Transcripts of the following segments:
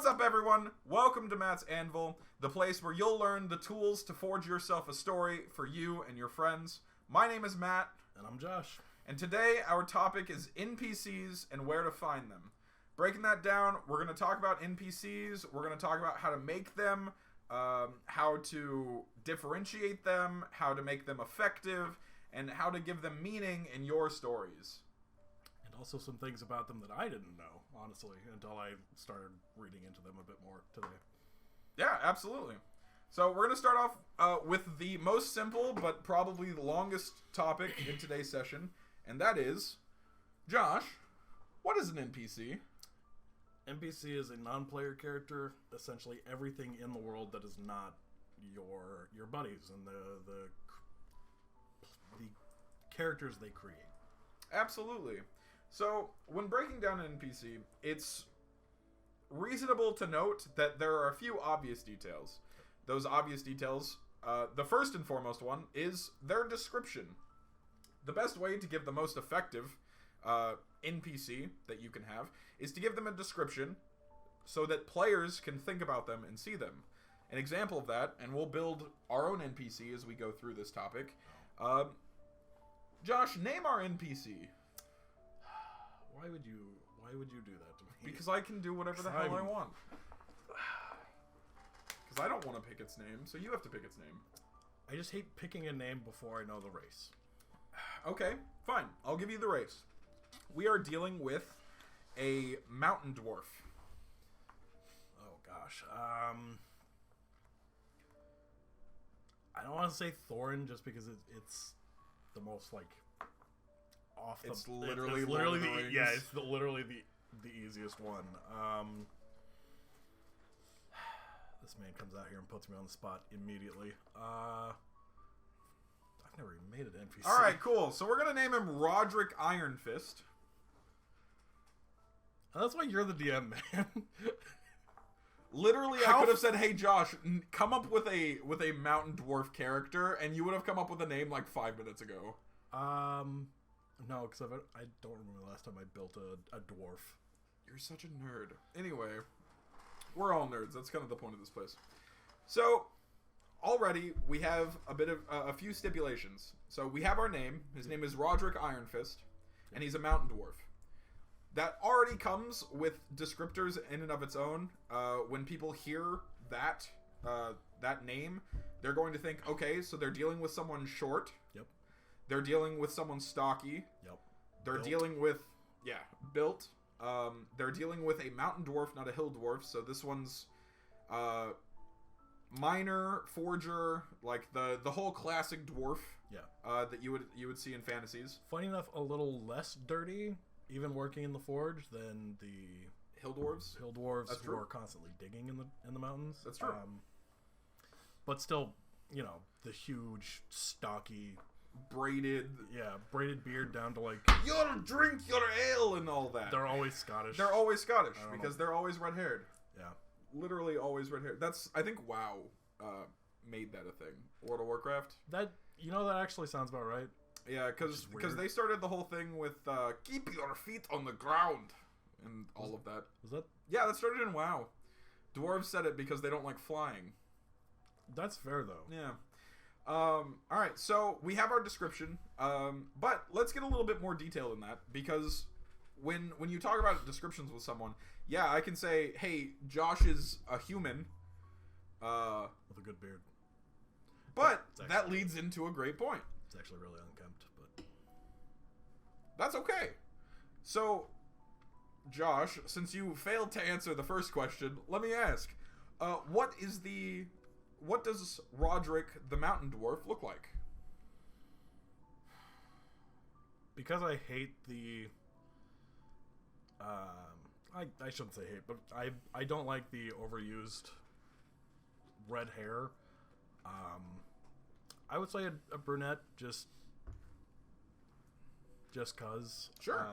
What's up, everyone? Welcome to Matt's Anvil, the place where you'll learn the tools to forge yourself a story for you and your friends. My name is Matt. And I'm Josh. And today our topic is NPCs and where to find them. Breaking that down, we're going to talk about NPCs, we're going to talk about how to make them, how to differentiate them, how to make them effective, and how to give them meaning in your stories. And also some things about them that I didn't know, honestly, until I started reading into them a bit more today. Yeah, absolutely. So we're going to start off with the most simple, but probably the longest topic in today's session, and that is, Josh, what is an NPC? NPC is a non-player character, essentially everything in the world that is not your buddies and the characters they create. Absolutely. So, when breaking down an NPC, it's reasonable to note that there are a few obvious details. Those obvious details, the first and foremost one, is their description. The best way to give the most effective NPC that you can have is to give them a description so that players can think about them and see them. An example of that, and we'll build our own NPC as we go through this topic. Josh, name our NPC. Why would you do that to me? Because I can do whatever the hell I want. Because I don't want to pick its name, so you have to pick its name. I just hate picking a name before I know the race. Okay, fine. I'll give you the race. We are dealing with a mountain dwarf. Oh gosh. I don't want to say Thorin just because it's the most like off the. It's literally it's literally the easiest one. This man comes out here and puts me on the spot immediately. I've never even made an NPC. All right, cool. So we're gonna name him Roderick Ironfist. That's why you're the DM, man. Literally, I could have said, "Hey, Josh, come up with a mountain dwarf character," and you would have come up with a name like 5 minutes ago. No, because I don't remember the last time I built a dwarf. You're such a nerd. Anyway, we're all nerds. That's kind of the point of this place. So, already we have a few stipulations. So we have our name. His name is Roderick Ironfist, and he's a mountain dwarf. That already comes with descriptors in and of its own. When people hear that name, they're going to think, okay, so they're dealing with someone short. Yep. They're dealing with someone stocky. Yep. They're dealing with, built. They're dealing with a mountain dwarf, not a hill dwarf. So this one's miner, forger, like the whole classic dwarf. Yeah. That you would see in fantasies. Funny enough, a little less dirty, even working in the forge, than the hill dwarves. That's true. Who are constantly digging in the mountains. That's true. But still, the huge, stocky, braided beard down to like, "You'll drink your ale" and all that. They're always Scottish. They're always Scottish because they're always red-haired. Yeah. Literally always red-haired. I think WoW made that a thing. World of Warcraft. That actually sounds about right. Yeah, because they started the whole thing with "keep your feet on the ground" and all of that. Was that? Yeah, that started in WoW. Dwarves said it because they don't like flying. That's fair though. Yeah. All right, so we have our description, but let's get a little bit more detail in that, because when you talk about descriptions with someone, I can say, hey, Josh is a human. With a good beard. But that leads into a great point. It's actually really unkempt, but that's okay. So, Josh, since you failed to answer the first question, let me ask, what does Roderick the Mountain Dwarf look like? Because I hate the I shouldn't say hate, but I don't like the overused red hair. I would say a brunette, just cause. Sure.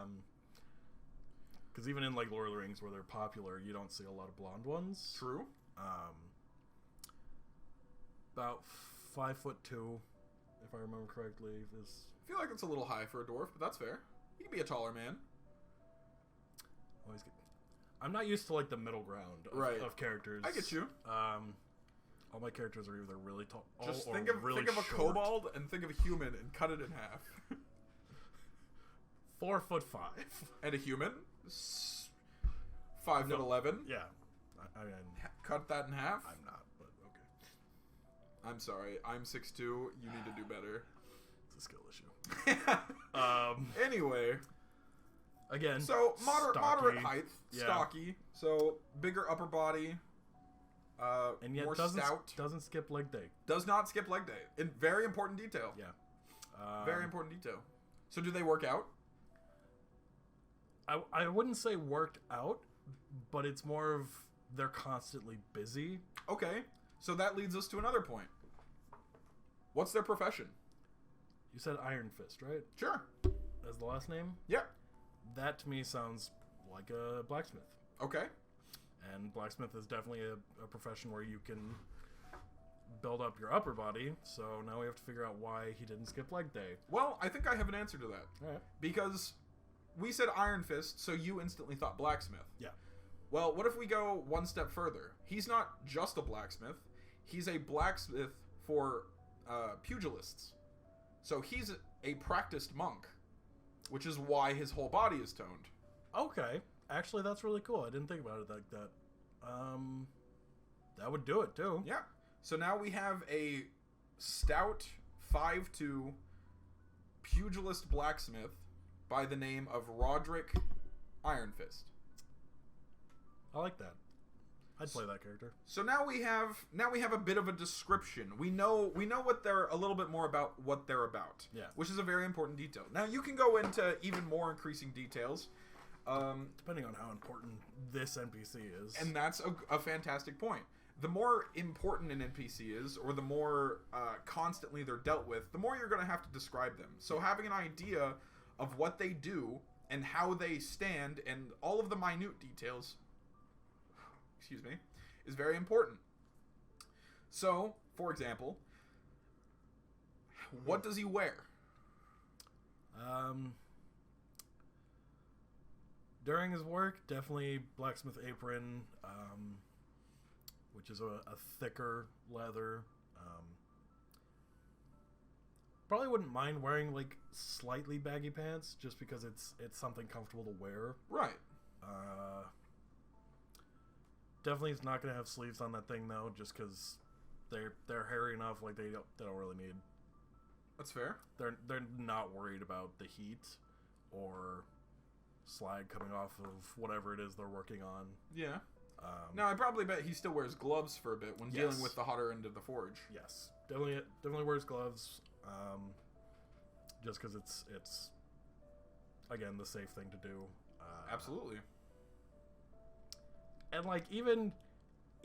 Because even in like Lord of the Rings, where they're popular, you don't see a lot of blonde ones. True. About 5'2", if I remember correctly. I feel like it's a little high for a dwarf, but that's fair. He can be a taller man. Always get. I'm not used to like the middle ground of characters. I get you. All my characters are either really tall Just or think of really a short. kobold and think of a human and cut it in half. 4'5" And a human, 5'11". Yeah, I mean, Cut that in half. I'm not, but okay. I'm sorry. I'm 6'2". You need to do better. It's a skill issue. Anyway. Again, So stocky. moderate height, Yeah. stocky. So bigger upper body. And yet more doesn't stout. doesn't skip leg day. Does not skip leg day. In very important detail. Yeah. Very important detail. So do they work out? I wouldn't say worked out, but it's more of they're constantly busy. Okay. So that leads us to another point. What's their profession? You said Iron Fist, right? Sure. As the last name? Yeah. That to me sounds like a blacksmith. Okay. And blacksmith is definitely a profession where you can build up your upper body. So now we have to figure out why he didn't skip leg day. Well, I think I have an answer to that. All right. Because we said Iron Fist, so you instantly thought blacksmith. Yeah. Well, what if we go one step further? He's not just a blacksmith. He's a blacksmith for pugilists. So he's a practiced monk, which is why his whole body is toned. Okay. Actually, that's really cool. I didn't think about it like that. That would do it, too. Yeah. So now we have a stout 5'2" pugilist blacksmith by the name of Roderick Iron Fist. I like that. I'd play that character. So now we have a bit of a description. We know what they're a little bit more about what they're about. Yeah. Which is a very important detail. Now you can go into even more increasing details. Depending on how important this NPC is. And that's a fantastic point. The more important an NPC is, or the more constantly they're dealt with, the more you're going to have to describe them. So having an idea of what they do and how they stand and all of the minute details, excuse me, is very important. So, for example, what does he wear? During his work, definitely blacksmith apron, which is a thicker leather. Probably wouldn't mind wearing like slightly baggy pants, just because it's something comfortable to wear. Right. Definitely is not gonna have sleeves on that thing though, just because they're hairy enough. Like they don't really need. That's fair. They're not worried about the heat or slag coming off of whatever it is they're working on. Yeah. Now I probably bet he still wears gloves for a bit when dealing Yes. with the hotter end of the forge. Yes, definitely wears gloves. Just because it's again the safe thing to do. Absolutely. And like even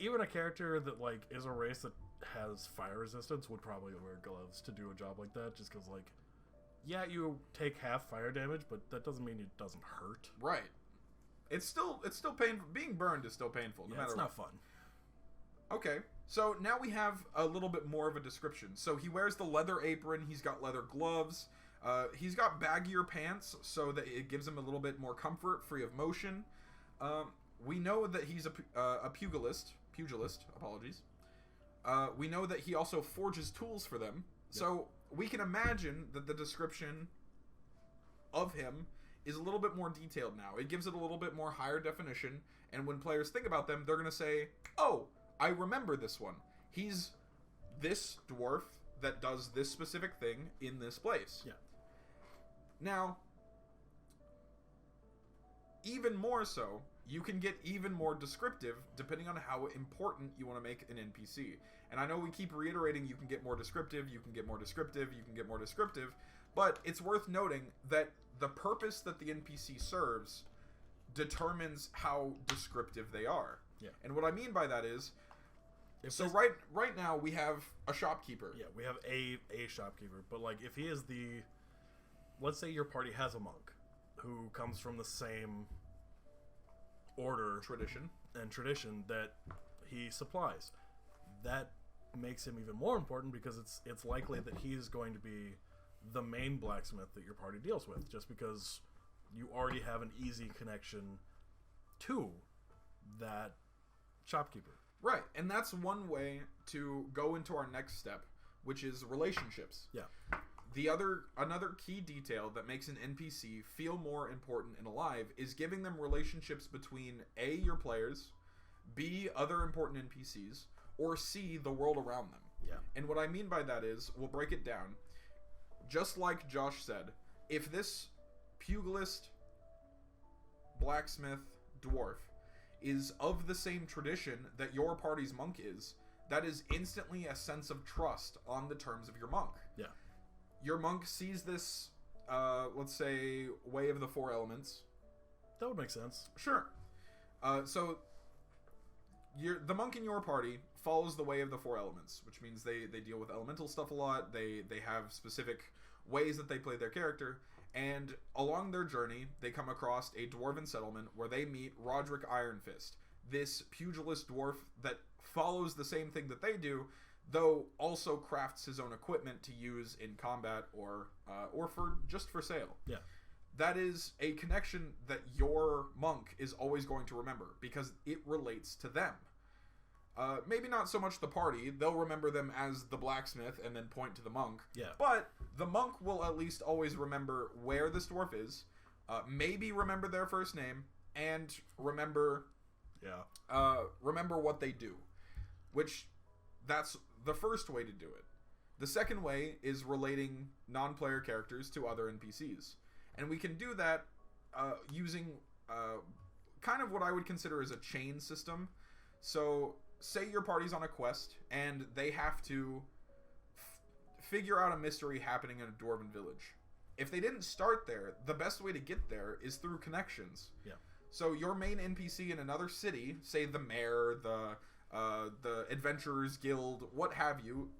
a character that like is a race that has fire resistance would probably wear gloves to do a job like that, just because like, yeah, you take half fire damage, but that doesn't mean it doesn't hurt. Right. It's still painful. Being burned is still painful, no matter it's what. not fun. Okay, so now we have a little bit more of a description. So he wears the leather apron, he's got leather gloves, he's got baggier pants so that it gives him a little bit more comfort, free of motion. We know that he's a pugilist, apologies. We know that he also forges tools for them. Yep. So we can imagine that the description of him is a little bit more detailed now. It gives it a little bit more higher definition, and when players think about them, they're going to say, oh, I remember this one. He's this dwarf that does this specific thing in this place. Yeah. Now, even more so, you can get even more descriptive depending on how important you want to make an NPC. And I know we keep reiterating you can get more descriptive, you can get more descriptive, you can get more descriptive, but it's worth noting that the purpose that the NPC serves determines how descriptive they are. Yeah. And what I mean by that is, right now we have a shopkeeper. Yeah, we have a shopkeeper, but like if he is let's say your party has a monk who comes from the same order Tradition that he supplies, that makes him even more important because it's likely that he's going to be the main blacksmith that your party deals with, just because you already have an easy connection to that shopkeeper. Right, and that's one way to go into our next step, which is relationships. Yeah. Another key detail that makes an NPC feel more important and alive is giving them relationships between A, your players, B, other important NPCs, or C, the world around them. Yeah. And what I mean by that is, we'll break it down. Just like Josh said, if this pugilist, blacksmith, dwarf is of the same tradition that your party's monk is, that is instantly a sense of trust on the terms of your monk. Yeah. Your monk sees this, let's say, way of the four elements. That would make sense. Sure. So, the monk in your party follows the way of the four elements, which means they deal with elemental stuff a lot. They have specific ways that they play their character. And along their journey, they come across a dwarven settlement where they meet Roderick Ironfist, this pugilist dwarf that follows the same thing that they do, though also crafts his own equipment to use in combat or for sale. Yeah. That is a connection that your monk is always going to remember because it relates to them. Maybe not so much the party. They'll remember them as the blacksmith and then point to the monk. Yeah. But the monk will at least always remember where this dwarf is, maybe remember their first name, and remember what they do. Which, that's the first way to do it. The second way is relating non-player characters to other NPCs. And we can do that using kind of what I would consider as a chain system. So, say your party's on a quest, and they have to figure out a mystery happening in a dwarven village. If they didn't start there, the best way to get there is through connections. Yeah. So your main NPC in another city, say the mayor, the Adventurers Guild, what have you,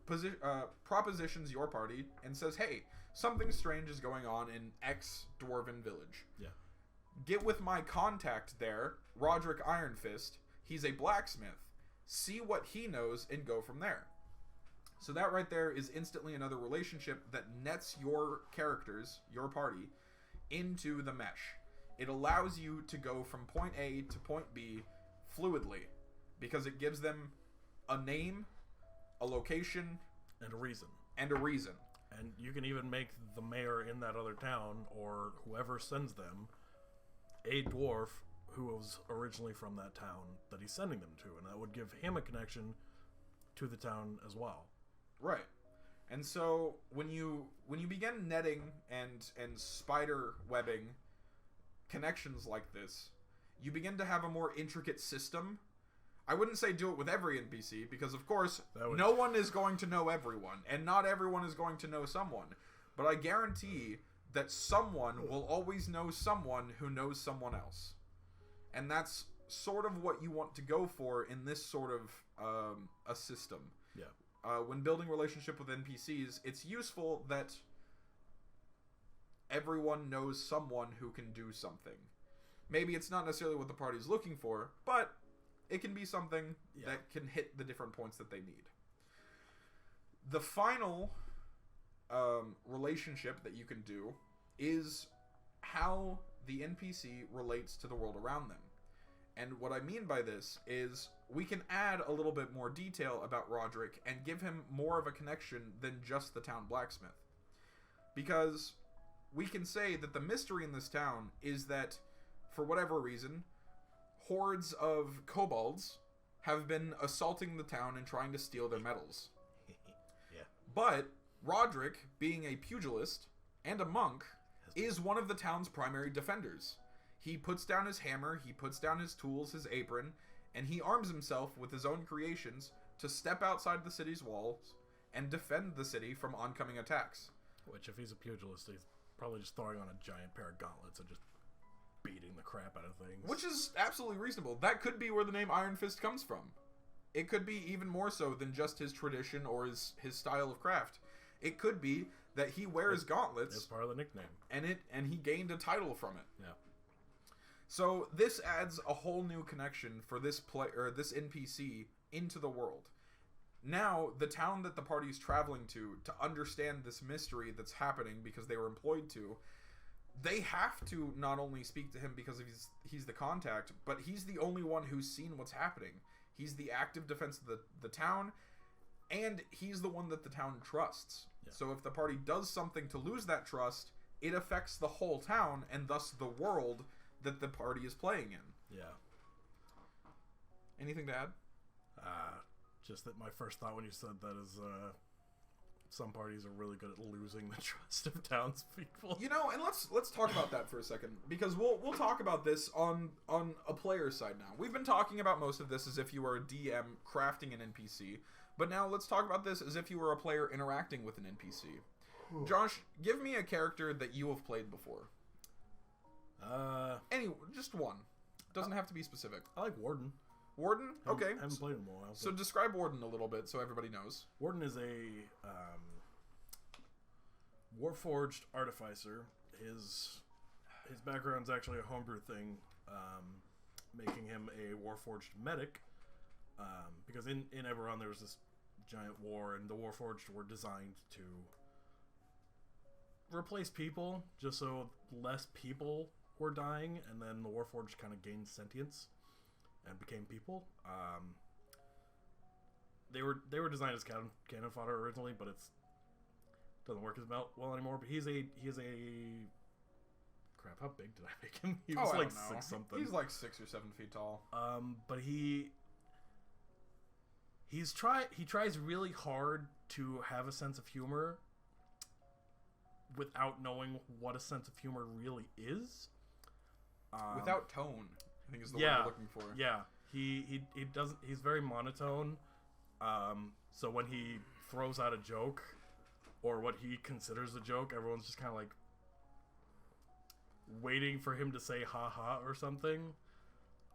propositions your party and says, hey, something strange is going on in X dwarven village. Yeah. Get with my contact there, Roderick Ironfist. He's a blacksmith. See what he knows and go from there. So that right there is instantly another relationship that nets your characters, your party, into the mesh. It allows you to go from point A to point B fluidly because it gives them a name, a location, and a reason. And you can even make the mayor in that other town, or whoever sends them, a dwarf who was originally from that town that he's sending them to, and that would give him a connection to the town as well. Right. And so when you begin netting and spider webbing connections like this, you begin to have a more intricate system. I wouldn't say do it with every NPC, because of course no one is going to know everyone, and not everyone is going to know someone. But I guarantee that someone will always know someone who knows someone else. And that's sort of what you want to go for in this sort of a system. Yeah. When building relationship with NPCs, it's useful that everyone knows someone who can do something. Maybe it's not necessarily what the party's looking for, but it can be something that can hit the different points that they need. The final relationship that you can do is how the NPC relates to the world around them. And what I mean by this is we can add a little bit more detail about Roderick and give him more of a connection than just the town blacksmith. Because we can say that the mystery in this town is that, for whatever reason, hordes of kobolds have been assaulting the town and trying to steal their metals. Yeah. But Roderick, being a pugilist and a monk, is one of the town's primary defenders. He puts down his hammer, he puts down his tools, his apron, and he arms himself with his own creations to step outside the city's walls and defend the city from oncoming attacks. Which, if he's a pugilist, he's probably just throwing on a giant pair of gauntlets and just beating the crap out of things. Which is absolutely reasonable. That could be where the name Iron Fist comes from. It could be even more so than just his tradition or his style of craft. It could be that he wears gauntlets. It's part of the nickname. And he gained a title from it. Yeah. So this adds a whole new connection for this this NPC into the world. Now, the town that the party's traveling to understand this mystery that's happening because they were employed to, they have to not only speak to him because he's the contact, but he's the only one who's seen what's happening. He's the active defense of the town, and he's the one that the town trusts. Yeah. So if the party does something to lose that trust, it affects the whole town, and thus the world that the party is playing in. Yeah. Anything to add? Just that my first thought when you said that is, some parties are really good at losing the trust of townspeople. You know, and let's talk about that for a second, because we'll talk about this on a player side now. We've been talking about most of this as if you were a DM crafting an NPC, but now let's talk about this as if you were a player interacting with an NPC. Josh, give me a character that you have played before. Just one. Doesn't have to be specific. I like Warden. Warden? Okay. I haven't played him in a while. So describe Warden a little bit so everybody knows. Warden is a Warforged artificer. His background's actually a homebrew thing, making him a Warforged medic. Because in Eberron there was this giant war, and the Warforged were designed to replace people, just so less people were dying, and then the Warforged kind of gained sentience and became people. They were designed as cannon fodder originally, but it doesn't work as well anymore. But he's a crap. How big did I make him? He was like 6 something. He's like 6 or 7 feet tall. But he tries really hard to have a sense of humor without knowing what a sense of humor really is. Without tone, I think is the word we're looking for. Yeah, he doesn't. He's very monotone. So when he throws out a joke, or what he considers a joke, everyone's just kind of like waiting for him to say "ha ha" or something.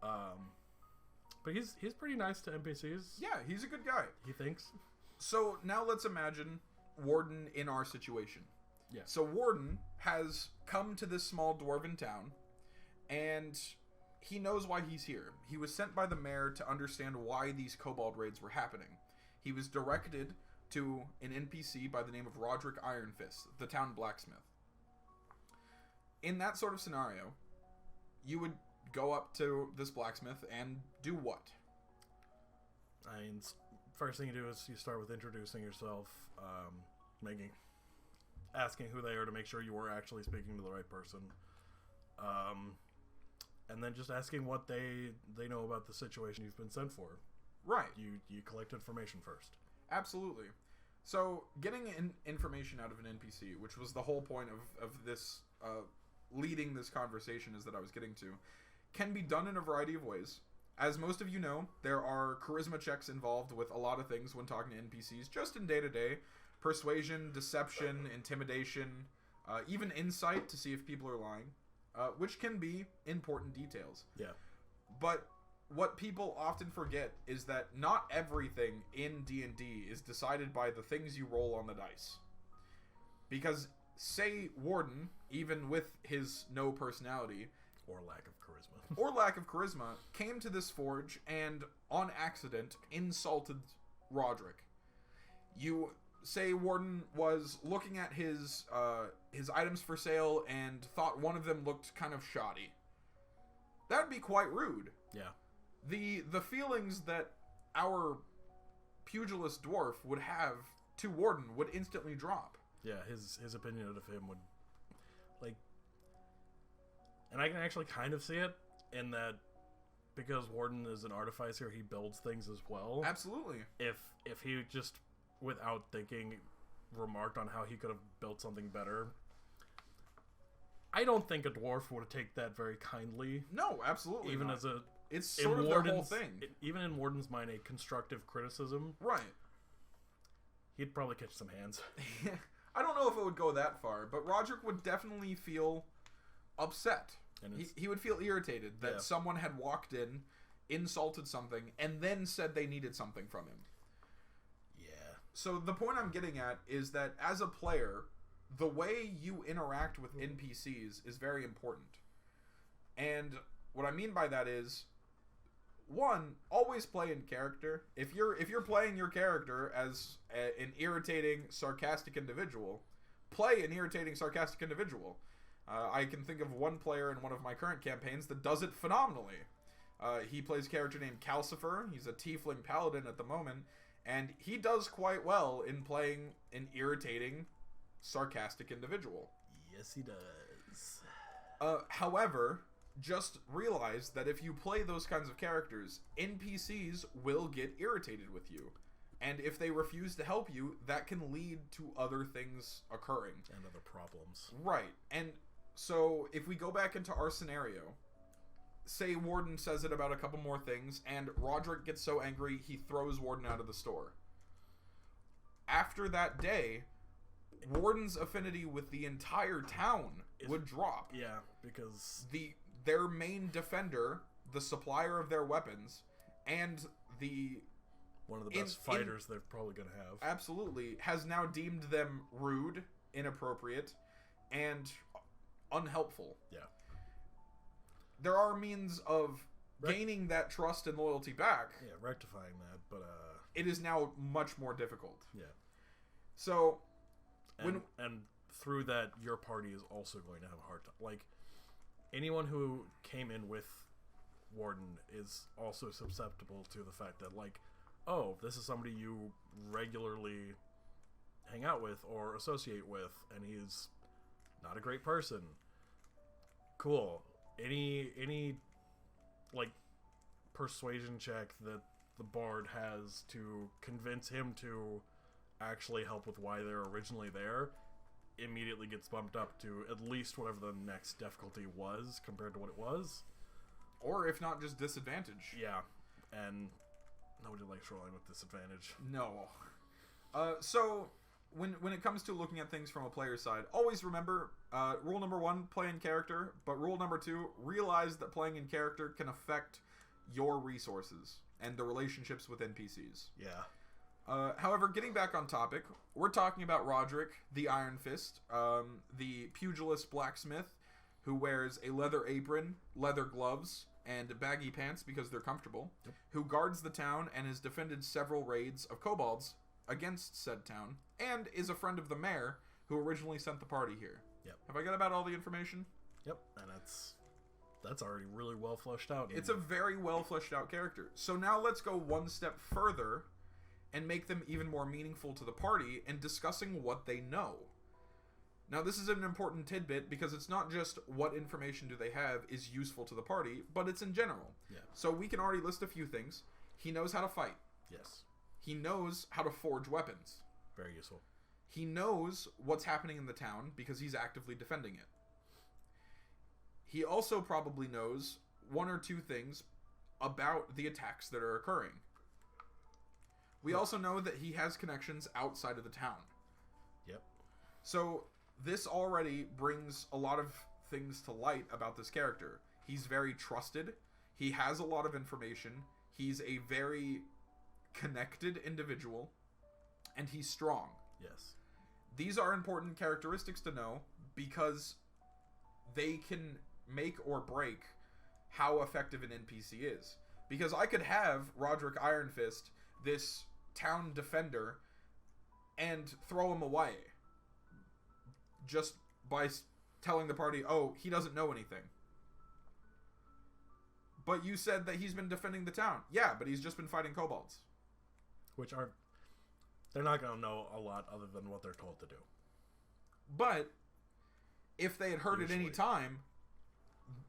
But he's pretty nice to NPCs. Yeah, he's a good guy. He thinks. So now let's imagine Warden in our situation. Yeah. So Warden has come to this small dwarven town, and he knows why he's here. He was sent by the mayor to understand why these kobold raids were happening. He was directed to an NPC by the name of Roderick Ironfist, the town blacksmith. In that sort of scenario, you would go up to this blacksmith and do what? I mean, first thing you do is you start with introducing yourself, asking who they are to make sure you were actually speaking to the right person. And then just asking what they know about the situation you've been sent for. Right. You collect information first. Absolutely. So, getting information out of an NPC, which was the whole point of this, leading this conversation is that I was getting to, can be done in a variety of ways. As most of you know, there are charisma checks involved with a lot of things when talking to NPCs, just in day-to-day. Persuasion, deception, intimidation, even insight to see if people are lying. Which can be important details. Yeah. But what people often forget is that not everything in D&D is decided by the things you roll on the dice. Because, say Warden, even with his no personality... Or lack of charisma. Came to this forge and, on accident, insulted Roderick. You... Say Warden was looking at his items for sale and thought one of them looked kind of shoddy. That would be quite rude. Yeah. The feelings that our pugilist dwarf would have to Warden would instantly drop. Yeah, his opinion of him would, like... And I can actually kind of see it in that because Warden is an artificer, he builds things as well. Absolutely. If he just... without thinking, remarked on how he could have built something better. I don't think a dwarf would take that very kindly. No, absolutely even not. As a... It's sort of their whole thing. Even in Warden's mind, a constructive criticism. Right. He'd probably catch some hands. I don't know if it would go that far, but Roderick would definitely feel upset. And he would feel irritated that someone had walked in, insulted something, and then said they needed something from him. So the point I'm getting at is that as a player, the way you interact with NPCs is very important. And what I mean by that is, one, always play in character. If you're playing your character as an irritating, sarcastic individual, play an irritating, sarcastic individual. I can think of one player in one of my current campaigns that does it phenomenally. He plays a character named Calcifer. He's a tiefling paladin at the moment, and he does quite well in playing an irritating, sarcastic individual. Yes, he does. However, just realize that if you play those kinds of characters, NPCs will get irritated with you. And if they refuse to help you, that can lead to other things occurring. And other problems. Right. And so if we go back into our scenario, say Warden says it about a couple more things, and Roderick gets so angry he throws Warden out of the store. After that day, Warden's affinity with the entire town would drop. Yeah, because their main defender, the supplier of their weapons, and one of the best fighters they're probably going to have. Absolutely. Has now deemed them rude, inappropriate, and unhelpful. Yeah. There are means of gaining that trust and loyalty back. Yeah, rectifying that, but it is now much more difficult. Yeah. So and through that, your party is also going to have a hard time. Like, anyone who came in with Warden is also susceptible to the fact that, like, oh, this is somebody you regularly hang out with or associate with, and he's not a great person. Cool. Any like persuasion check that the bard has to convince him to actually help with why they're originally there immediately gets bumped up to at least whatever the next difficulty was compared to what it was. Or if not, just disadvantage. Yeah. And nobody likes rolling with disadvantage. No. So when it comes to looking at things from a player's side, always remember, rule number 1, play in character, but rule number 2, realize that playing in character can affect your resources and the relationships with NPCs. Yeah. However, getting back on topic, we're talking about Roderick, the Iron Fist, the pugilist blacksmith who wears a leather apron, leather gloves, and baggy pants because they're comfortable, who guards the town and has defended several raids of kobolds against said town, and is a friend of the mayor who originally sent the party here. Yep. Have I got about all the information? Yep, and that's already really well fleshed out. It's a very well fleshed out character. So now let's go one step further and make them even more meaningful to the party and discussing what they know. Now, this is an important tidbit because it's not just what information do they have is useful to the party, but it's in general. Yeah. So we can already list a few things. He knows how to fight. Yes. He knows how to forge weapons. Very useful. He knows what's happening in the town because he's actively defending it. He also probably knows one or two things about the attacks that are occurring. We also know that he has connections outside of the town. Yep. So this already brings a lot of things to light about this character. He's very trusted. He has a lot of information. He's a very connected individual. And he's strong. Yes. These are important characteristics to know because they can make or break how effective an NPC is. Because I could have Roderick Ironfist, this town defender, and throw him away just by telling the party, oh, he doesn't know anything. But you said that he's been defending the town. Yeah, but he's just been fighting kobolds. Which are... They're not going to know a lot other than what they're told to do. But if they had heard Usually. at any time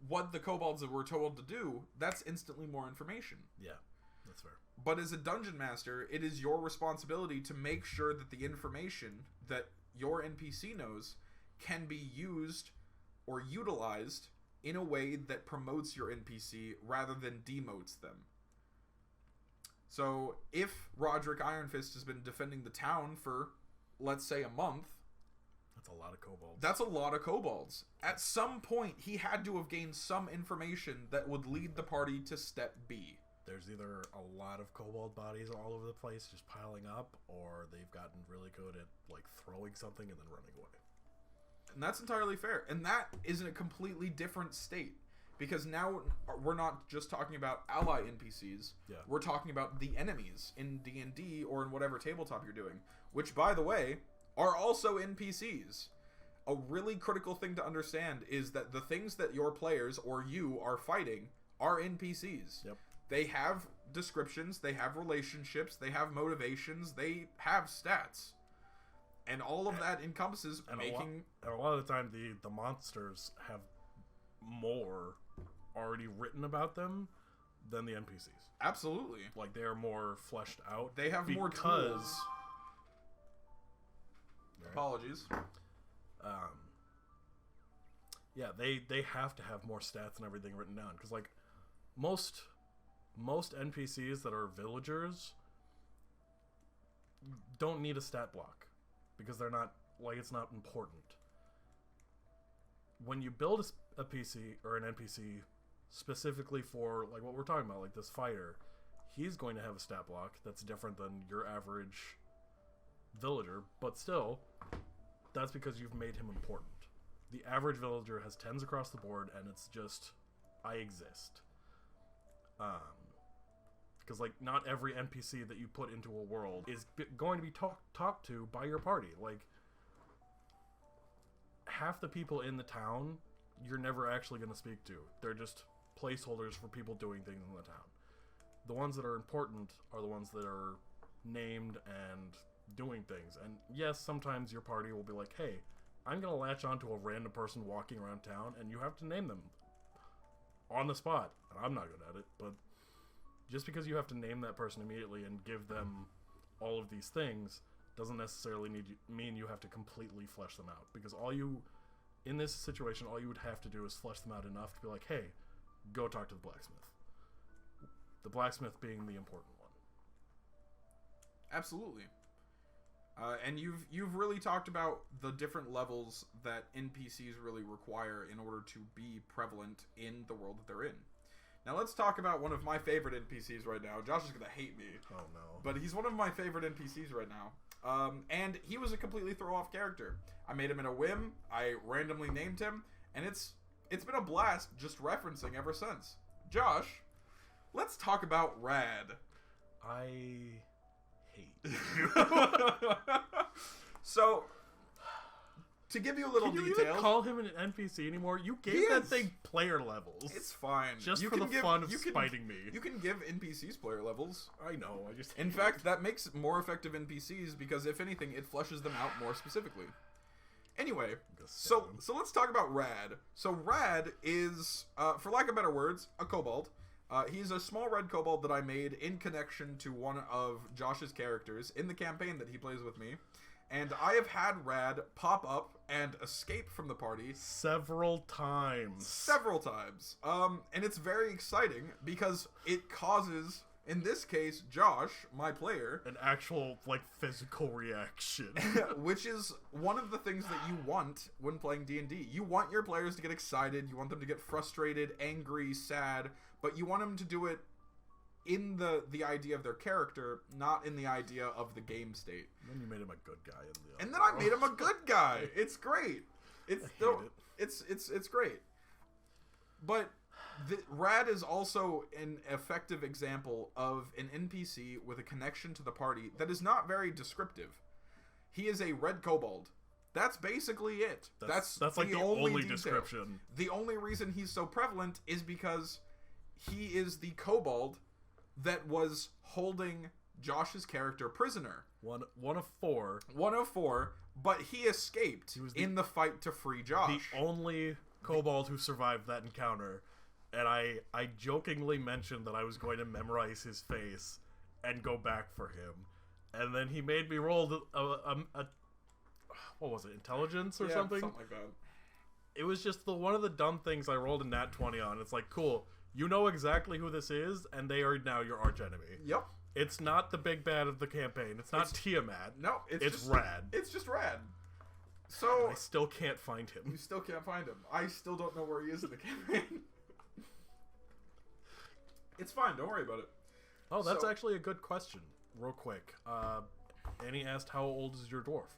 what the kobolds were told to do, that's instantly more information. Yeah, that's fair. But as a dungeon master, it is your responsibility to make sure that the information that your NPC knows can be used or utilized in a way that promotes your NPC rather than demotes them. So, if Roderick Ironfist has been defending the town for, let's say, a month... That's a lot of kobolds. That's a lot of kobolds. At some point, he had to have gained some information that would lead the party to step B. There's either a lot of kobold bodies all over the place just piling up, or they've gotten really good at, like, throwing something and then running away. And that's entirely fair. And that is in a completely different state. Because now we're not just talking about ally NPCs. Yeah. We're talking about the enemies in D&D or in whatever tabletop you're doing. Which, by the way, are also NPCs. a really critical thing to understand is that the things that your players or you are fighting are NPCs. Yep. They have descriptions, they have relationships, they have motivations, they have stats. And all of that encompasses making... A lot of the time, the monsters have more already written about them than the NPCs. Absolutely. Like, they are more fleshed out. They have more tools. Apologies. Yeah, they have to have more stats and everything written down. Because, like, most NPCs that are villagers don't need a stat block. Because they're not, like, it's not important. When you build a PC or an NPC specifically for, like, what we're talking about, like this fighter, he's going to have a stat block that's different than your average villager, but still, that's because you've made him important. The average villager has 10s across the board, and it's just, I exist. Because, like, not every NPC that you put into a world is going to be talked to by your party. Like, half the people in the town, you're never actually going to speak to. They're just placeholders for people doing things in the town. The ones that are important are the ones that are named and doing things. And yes, sometimes your party will be like, hey, I'm going to latch onto a random person walking around town, and you have to name them on the spot. And I'm not good at it, but just because you have to name that person immediately and give them all of these things doesn't necessarily mean you have to completely flesh them out. Because in this situation, all you would have to do is flesh them out enough to be like, hey, go talk to the blacksmith. The blacksmith being the important one. Absolutely. And you've really talked about the different levels that NPCs really require in order to be prevalent in the world that they're in. Now let's talk about one of my favorite NPCs right now. Josh is going to hate me. Oh no. But he's one of my favorite NPCs right now. And he was a completely throw-off character. I made him in a whim, I randomly named him, and it's been a blast just referencing ever since. Josh, let's talk about Rad. I hate you. So, to give you a little detail... Can you even call him an NPC anymore? You gave that thing player levels. It's fine. Just for the fun of spiting me. You can give NPCs player levels. I know, I just... In fact, that makes more effective NPCs because, if anything, it fleshes them out more specifically. Anyway, so let's talk about Rad. So Rad is, for lack of better words, a kobold. He's a small red kobold that I made in connection to one of Josh's characters in the campaign that he plays with me. And I have had Rad pop up and escape from the party several times. And it's very exciting because it causes, in this case, Josh, my player, an actual, like, physical reaction. Which is one of the things that you want when playing D&D. You want your players to get excited, you want them to get frustrated, angry, sad, but you want them to do it in the idea of their character, not in the idea of the game state. And then you made him a good guy. And then I made him a good guy. It's great. It's great. But Rad is also an effective example of an NPC with a connection to the party that is not very descriptive. He is a red kobold. That's basically it. That's like the only description. The only reason he's so prevalent is because he is the kobold that was holding Josh's character prisoner. One of four. One of four, but he escaped in the fight to free Josh. The only kobold who survived that encounter. And I jokingly mentioned that I was going to memorize his face and go back for him. And then he made me roll a what was it, intelligence or something? Something like that. It was just one of the dumb things I rolled a nat 20 on. It's like, cool, you know exactly who this is, and they are now your archenemy. Yep. It's not the big bad of the campaign. It's not Tiamat. No, it's Rad. It's just Rad. So I still can't find him. You still can't find him. I still don't know where he is in the campaign. It's fine. Don't worry about it. Oh, that's actually a good question. Real quick. Annie asked, how old is your dwarf?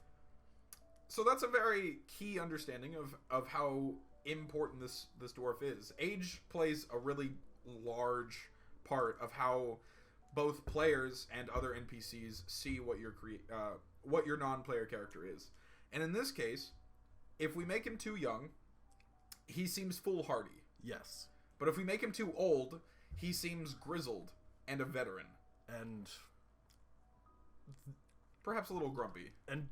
So that's a very key understanding of how important this dwarf is. Age plays a really large part of how both players and other NPCs see what your non-player character is. And in this case, if we make him too young, he seems foolhardy. Yes. But if we make him too old, he seems grizzled and a veteran. And perhaps a little grumpy. And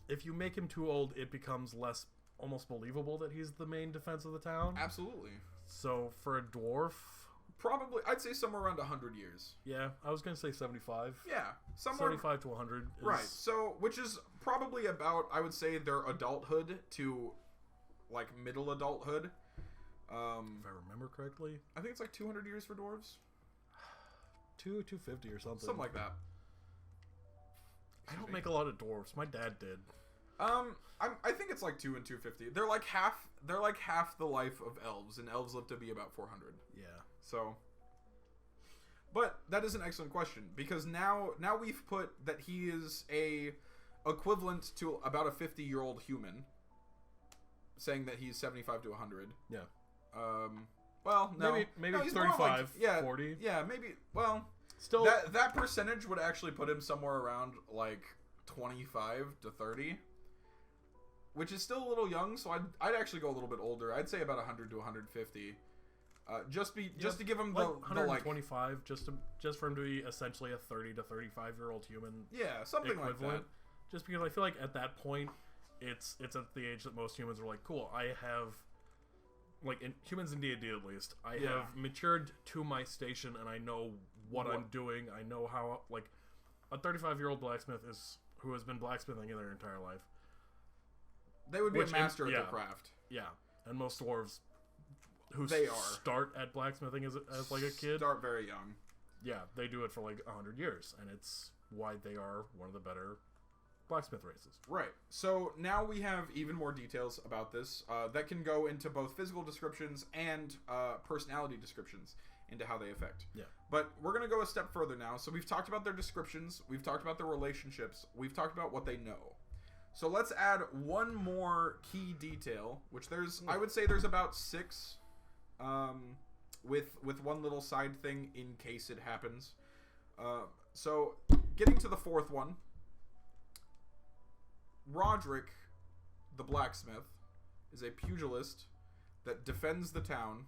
if you make him too old, it becomes less almost believable that he's the main defense of the town. Absolutely. So for a dwarf, probably I'd say somewhere around 100 years. Yeah, I was gonna say 75. Yeah, somewhere 75 to 100. Is... Right. So, which is probably about, I would say, their adulthood to like middle adulthood. If I remember correctly, I think it's like 200 years for dwarves. 250 or something. Like that. I don't make a lot of dwarves. My dad did. I think it's like 2 and 250. They're like half the life of elves, and elves live to be about 400. Yeah. So, but that is an excellent question, because now we've put that he is a equivalent to about a 50-year-old human, saying that he's 75 to 100. Yeah. Well, no. Maybe no, he's 35, more like, yeah, 40. Yeah, maybe. Well, still that percentage would actually put him somewhere around like 25 to 30. Which is still a little young, so I'd actually go a little bit older. I'd say about 100 to 150. Just to give him like the 125, just for him to be essentially a 30 to 35-year-old human. Yeah, something equivalent. Like that. Just because I feel like at that point, it's at the age that most humans are like, cool, I have, like, humans in D&D at least, I have matured to my station, and I know what I'm doing. I know how, like, a 35-year-old blacksmith who has been blacksmithing their entire life. They would be a master at their craft. Yeah, and most dwarves who start at blacksmithing as like a kid start very young. Yeah, they do it for like 100 years, and it's why they are one of the better blacksmith races. Right. So now we have even more details about this that can go into both physical descriptions and personality descriptions into how they affect. Yeah. But we're going to go a step further now. So we've talked about their descriptions. We've talked about their relationships. We've talked about what they know. So let's add one more key detail, which I would say there's about 6, with one little side thing in case it happens. So getting to the 4th one, Roderick, the blacksmith, is a pugilist that defends the town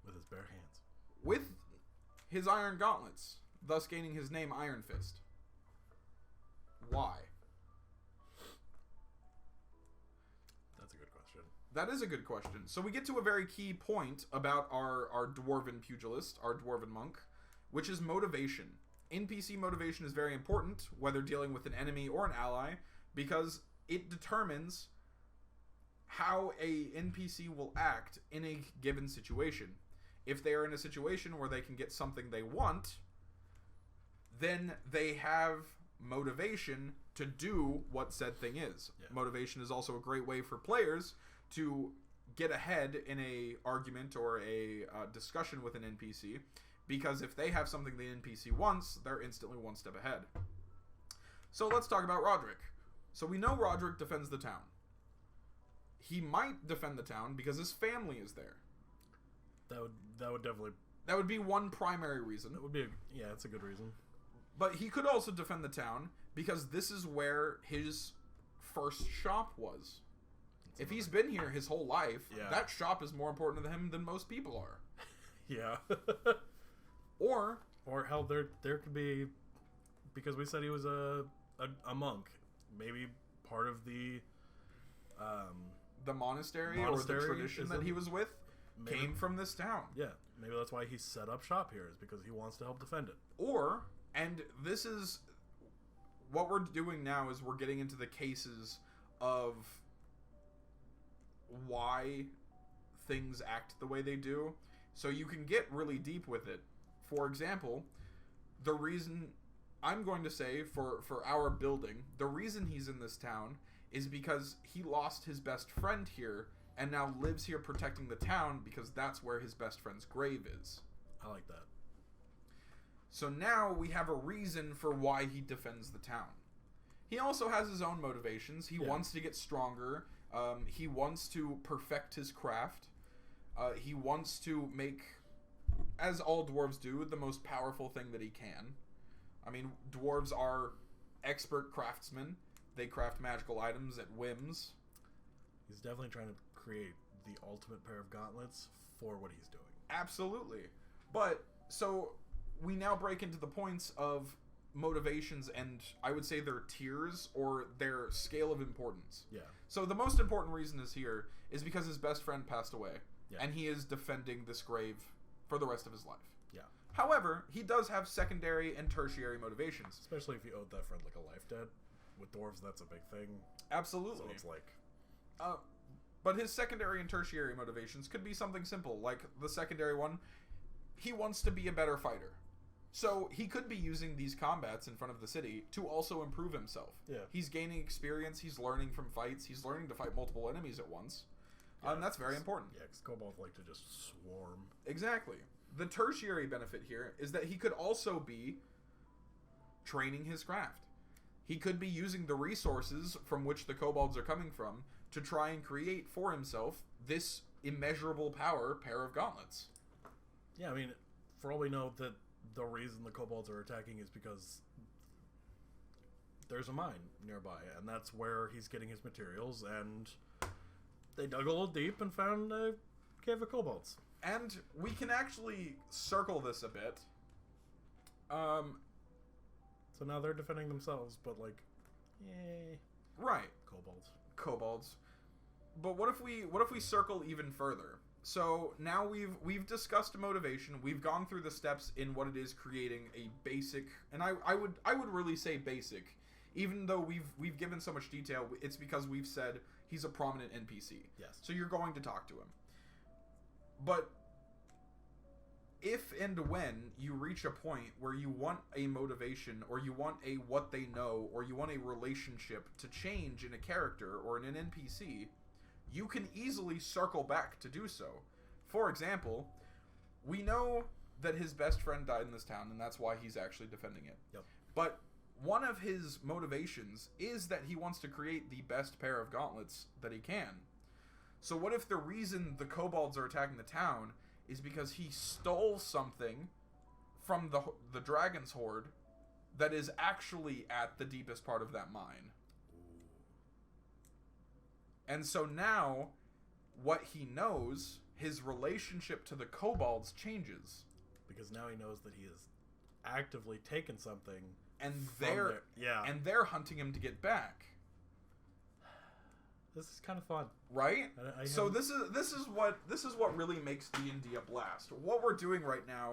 with his bare hands, with his iron gauntlets, thus gaining his name Iron Fist. Why? That is a good question. So we get to a very key point about our dwarven pugilist, our dwarven monk, which is motivation. NPC motivation is very important, whether dealing with an enemy or an ally, because it determines how a NPC will act in a given situation. If they are in a situation where they can get something they want, then they have motivation to do what said thing is. Yeah. Motivation is also a great way for players to get ahead in a argument or a discussion with an NPC, because if they have something the NPC wants, they're instantly one step ahead. So let's talk about Roderick. So we know Roderick defends the town. He might defend the town because his family is there. That would definitely... That would be one primary reason. That would be that's a good reason. But he could also defend the town because this is where his first shop was. If he's been here his whole life, that shop is more important to him than most people are. Yeah. Or hell, there could be, because we said he was a monk, maybe part of the monastery or the tradition that he was with came from this town. Yeah, maybe that's why he set up shop here, is because he wants to help defend it. Or, and this is what we're doing now, is we're getting into the cases of why things act the way they do, so you can get really deep with it. For example, the reason I'm going to say for our building, the reason he's in this town is because he lost his best friend here and now lives here protecting the town because that's where his best friend's grave is. I like that. So now we have a reason for why he defends the town. He also has his own motivations. He wants to get stronger. He wants to perfect his craft. He wants to make, as all dwarves do, the most powerful thing that he can. I mean, dwarves are expert craftsmen. They craft magical items at whims. He's definitely trying to create the ultimate pair of gauntlets for what he's doing. Absolutely. But, so, we now break into the points of motivations and I would say their tiers or their scale of importance. Yeah. So the most important reason is because his best friend passed away. Yeah. And he is defending this grave for the rest of his life. Yeah. However, he does have secondary and tertiary motivations. Especially if you owed that friend like a life debt. With dwarves, that's a big thing. Absolutely. So it's like... But his secondary and tertiary motivations could be something simple. Like the secondary one, he wants to be a better fighter. So he could be using these combats in front of the city to also improve himself. Yeah. He's gaining experience. He's learning from fights. He's learning to fight multiple enemies at once. Yeah, and that's very important. Yeah, because kobolds like to just swarm. Exactly. The tertiary benefit here is that he could also be training his craft. He could be using the resources from which the kobolds are coming from to try and create for himself this immeasurable power pair of gauntlets. Yeah, I mean, for all we know, that the reason the kobolds are attacking is because there's a mine nearby, and that's where he's getting his materials, and they dug a little deep and found a cave of kobolds. And we can actually circle this a bit. So now they're defending themselves, but like, yay. Right. Kobolds. But what if we circle even further? So now we've discussed motivation. We've gone through the steps in what it is creating a basic, and I would really say basic, even though we've given so much detail. It's because we've said he's a prominent NPC. Yes. So you're going to talk to him. But if and when you reach a point where you want a motivation, or you want a what they know, or you want a relationship to change in a character or in an NPC, you can easily circle back to do so. For example, we know that his best friend died in this town, and that's why he's actually defending it. Yep. But one of his motivations is that he wants to create the best pair of gauntlets that he can. So what if the reason the kobolds are attacking the town is because he stole something from the dragon's hoard that is actually at the deepest part of that mine? And so now, what he knows, his relationship to the kobolds changes. Because now he knows that he has actively taken something, and they're hunting him to get back. This is kind of fun, right? So this is what really makes D&D a blast. What we're doing right now,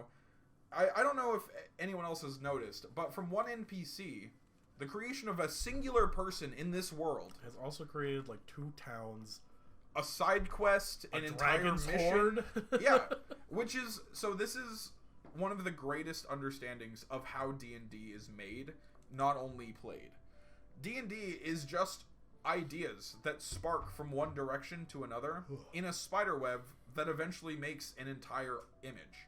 I don't know if anyone else has noticed, but from one NPC, the creation of a singular person in this world has also created like 2 towns, a side quest, an entire mission. Horde. Yeah, this is one of the greatest understandings of how D&D is made, not only played. D&D is just ideas that spark from one direction to another in a spiderweb that eventually makes an entire image.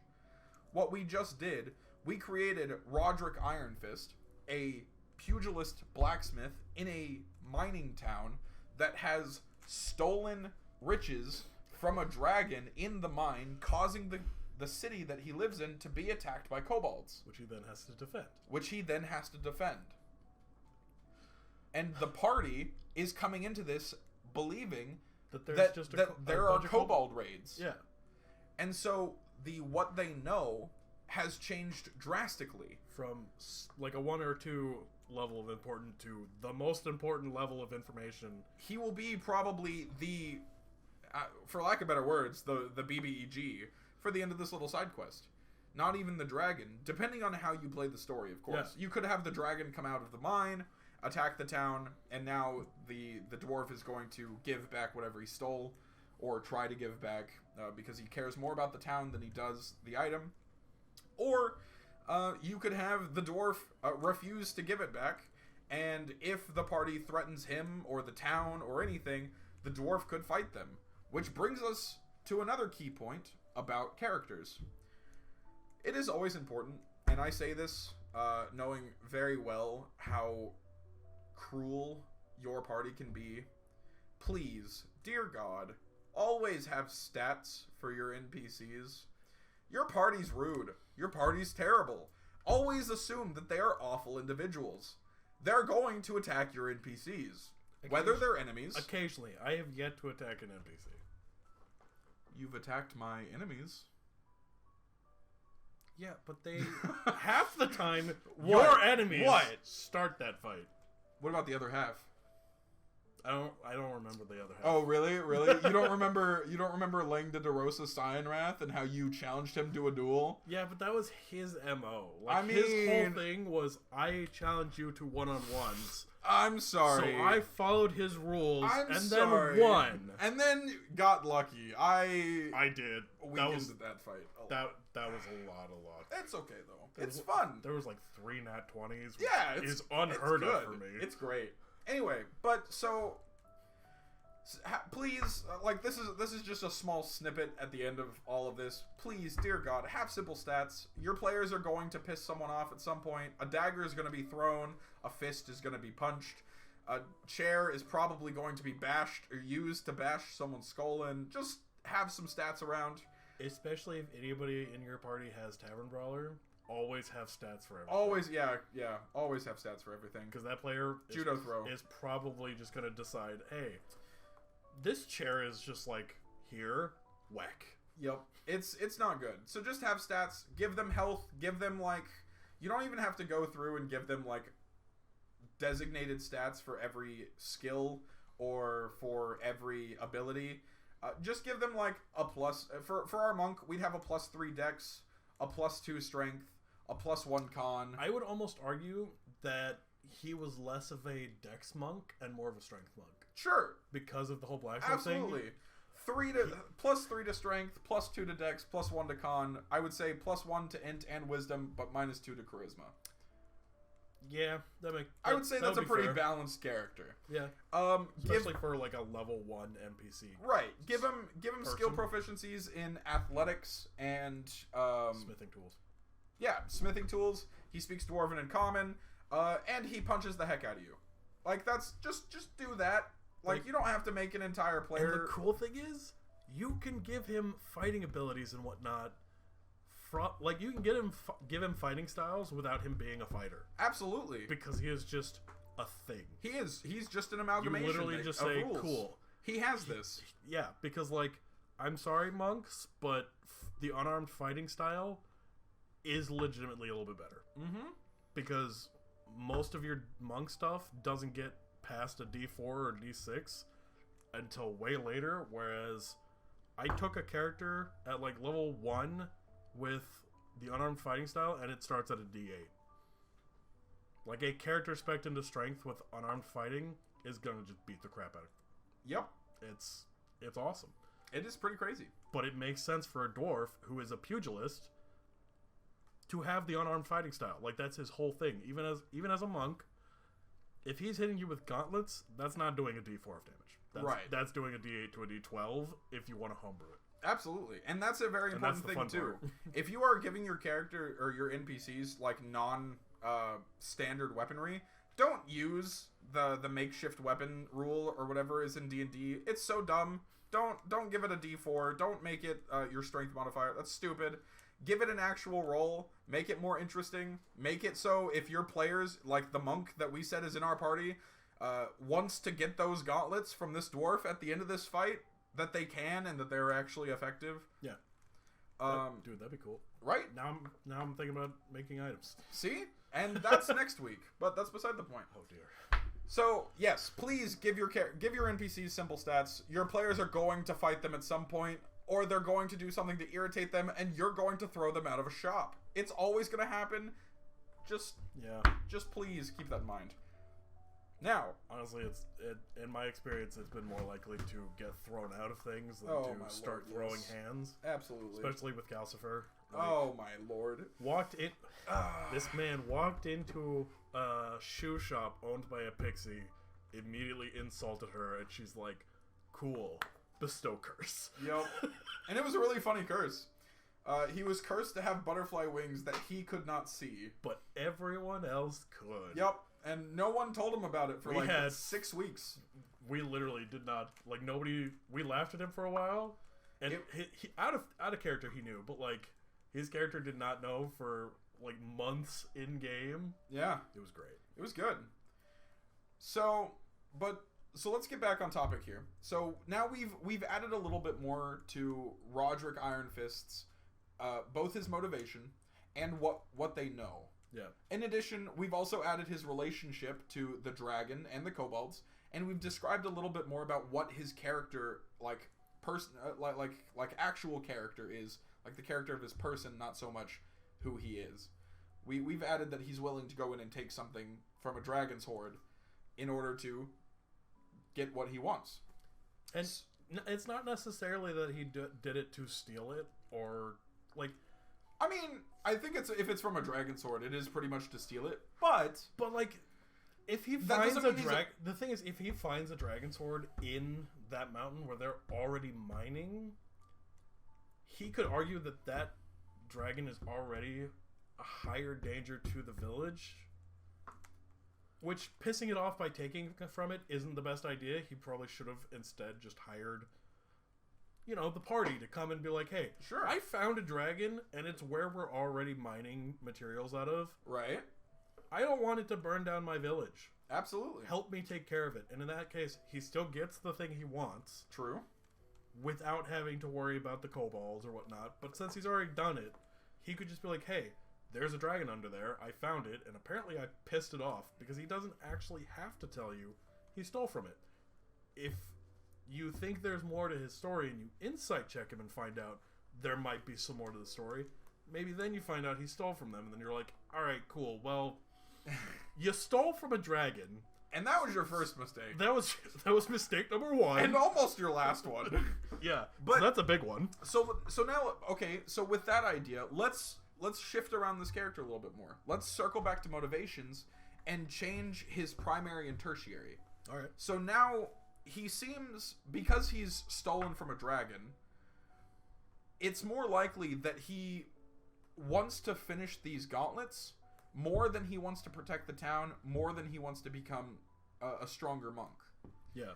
What we just did, we created Roderick Ironfist, a pugilist blacksmith in a mining town that has stolen riches from a dragon in the mine, causing the city that he lives in to be attacked by kobolds. Which he then has to defend. And the party is coming into this believing that there are kobold raids. Yeah. And so what they know has changed drastically. From like a 1 or 2 level of important to the most important level of information. He will be probably the, for lack of better words, the BBEG for the end of this little side quest. Not even the dragon, depending on how you play the story, of course. Yeah. You could have the dragon come out of the mine, attack the town, and now the dwarf is going to give back whatever he stole, or try to give back, because he cares more about the town than he does the item. Or you could have the dwarf refuse to give it back, and if the party threatens him or the town or anything, the dwarf could fight them. Which brings us to another key point about characters. It is always important, and I say this knowing very well how cruel your party can be. Please, dear God, always have stats for your NPCs. Your party's rude. Your party's terrible. Always assume that they are awful individuals. They're going to attack your NPCs. whether they're enemies. Occasionally. I have yet to attack an NPC. You've attacked my enemies. Yeah, but they half the time your enemies start that fight. What about the other half? I don't remember the other half. Oh, really? Really? You don't remember Lang de DeRosa Cyanrath and how you challenged him to a duel? Yeah, but that was his MO. Like, his whole thing was, I challenge you to one-on-ones. I'm sorry. So I followed his rules then won. And then got lucky. I did. Weakened that fight. That was a lot. It's okay though. It's fun. There was like 3 nat 20s. Yeah, it's unheard of for me. It's great. Anyway, but so please, like this is just a small snippet at the end of all of this. Please, dear God, have simple stats. Your players are going to piss someone off at some point. A dagger is going to be thrown. A fist is going to be punched. A chair is probably going to be bashed or used to bash someone's skull in. Just have some stats around. Especially if anybody in your party has Tavern Brawler. Always have stats for everything. Always, yeah. Always have stats for everything. Because that player Judo throw is probably just going to decide, hey, this chair is just like here, whack. Yep. It's not good. So just have stats. Give them health. Give them like, you don't even have to go through and give them like designated stats for every skill or for every ability. Just give them like a plus. For our monk, we'd have a +3 dex, a +2 strength, a +1 con. I would almost argue that he was less of a dex monk and more of a strength monk. Sure. Because of the whole blacksmith thing. Absolutely. +3 to strength, +2 to dex, +1 to con. I would say +1 to int and wisdom, but -2 to charisma. Yeah, I would say that's a pretty fair. Balanced character. Yeah. Especially for like a level 1 NPC. Right. Give him skill proficiencies in athletics and smithing tools. Yeah, smithing tools. He speaks Dwarven and Common, and he punches the heck out of you. Like that's just do that. Like you don't have to make an entire player. And the cool thing is, you can give him fighting abilities and whatnot. Like you can give him fighting styles without him being a fighter. Absolutely, because he is just a thing. He's just an amalgamation. You literally just say rules. Cool. He has this. Yeah, because like I'm sorry, monks, but the unarmed fighting style is legitimately a little bit better. Mm-hmm. Because most of your monk stuff doesn't get past a D4 or D6 until way later, whereas I took a character at like level 1 with the unarmed fighting style, and it starts at a D8. Like a character spec'd into strength with unarmed fighting is gonna just beat the crap out of it. Yep. It's awesome. It is pretty crazy. But it makes sense for a dwarf who is a pugilist to have the unarmed fighting style. Like that's his whole thing. Even as a monk, if he's hitting you with gauntlets, that's not doing a D4 of damage. That's doing a D8 to a D12 if you want to homebrew it. Absolutely. And that's a very important thing too. If you are giving your character or your NPCs like standard weaponry, don't use the makeshift weapon rule or whatever is in D&D. It's so dumb. Don't give it a D4. Don't make it your strength modifier. That's stupid. Give it an actual roll. Make it more interesting. Make it so if your players, like the monk that we said is in our party, wants to get those gauntlets from this dwarf at the end of this fight, that they can and that they're actually effective. Yeah. Dude, that'd be cool. Right? Now I'm thinking about making items. See? And that's next week. But that's beside the point. Oh dear. So, yes, please give your NPCs simple stats. Your players are going to fight them at some point, or they're going to do something to irritate them, and you're going to throw them out of a shop. It's always going to happen. Just please keep that in mind. Now, honestly, in my experience, it's been more likely to get thrown out of things than to start throwing hands. Absolutely. Especially with Calcifer. Like, oh my lord. This man walked into a shoe shop owned by a pixie, immediately insulted her, and she's like, cool, bestow curse. Yep. And it was a really funny curse. He was cursed to have butterfly wings that he could not see. But everyone else could. Yep. And no one told him about it for 6 weeks. We literally did not, like, nobody, we laughed at him for a while, and he out of character he knew, but like his character did not know for like months in game. Yeah. It was great. It was good. So, but So let's get back on topic here. So now we've added a little bit more to Roderick Ironfist's, both his motivation and what they know. Yeah. In addition, we've also added his relationship to the dragon and the kobolds, and we've described a little bit more about what his character, like actual character is, like the character of his person, not so much who he is. We've added that he's willing to go in and take something from a dragon's hoard in order to get what he wants. And it's not necessarily that he did it to steal it, or like. I mean, I think if it's from a dragon sword, it is pretty much to steal it. But like, if he finds the thing is, if he finds a dragon sword in that mountain where they're already mining, he could argue that dragon is already a higher danger to the village. Which, pissing it off by taking from it isn't the best idea. He probably should have instead just hired, the party to come and be like, hey, sure, I found a dragon, and it's where we're already mining materials out of. Right. I don't want it to burn down my village. Absolutely. Help me take care of it. And in that case, he still gets the thing he wants. True. Without having to worry about the kobolds or whatnot. But since he's already done it, he could just be like, hey, there's a dragon under there. I found it, and apparently I pissed it off. Because he doesn't actually have to tell you he stole from it. If you think there's more to his story and you insight check him and find out there might be some more to the story, maybe then you find out he stole from them, and then you're like, alright, cool, well, you stole from a dragon. And that was your first mistake. That was mistake number one. And almost your last one. Yeah, but so that's a big one. So now, okay, so with that idea, let's shift around this character a little bit more. Let's circle back to motivations and change his primary and tertiary. Alright. So now, he seems, because he's stolen from a dragon, it's more likely that he wants to finish these gauntlets more than he wants to protect the town, more than he wants to become a stronger monk. Yeah.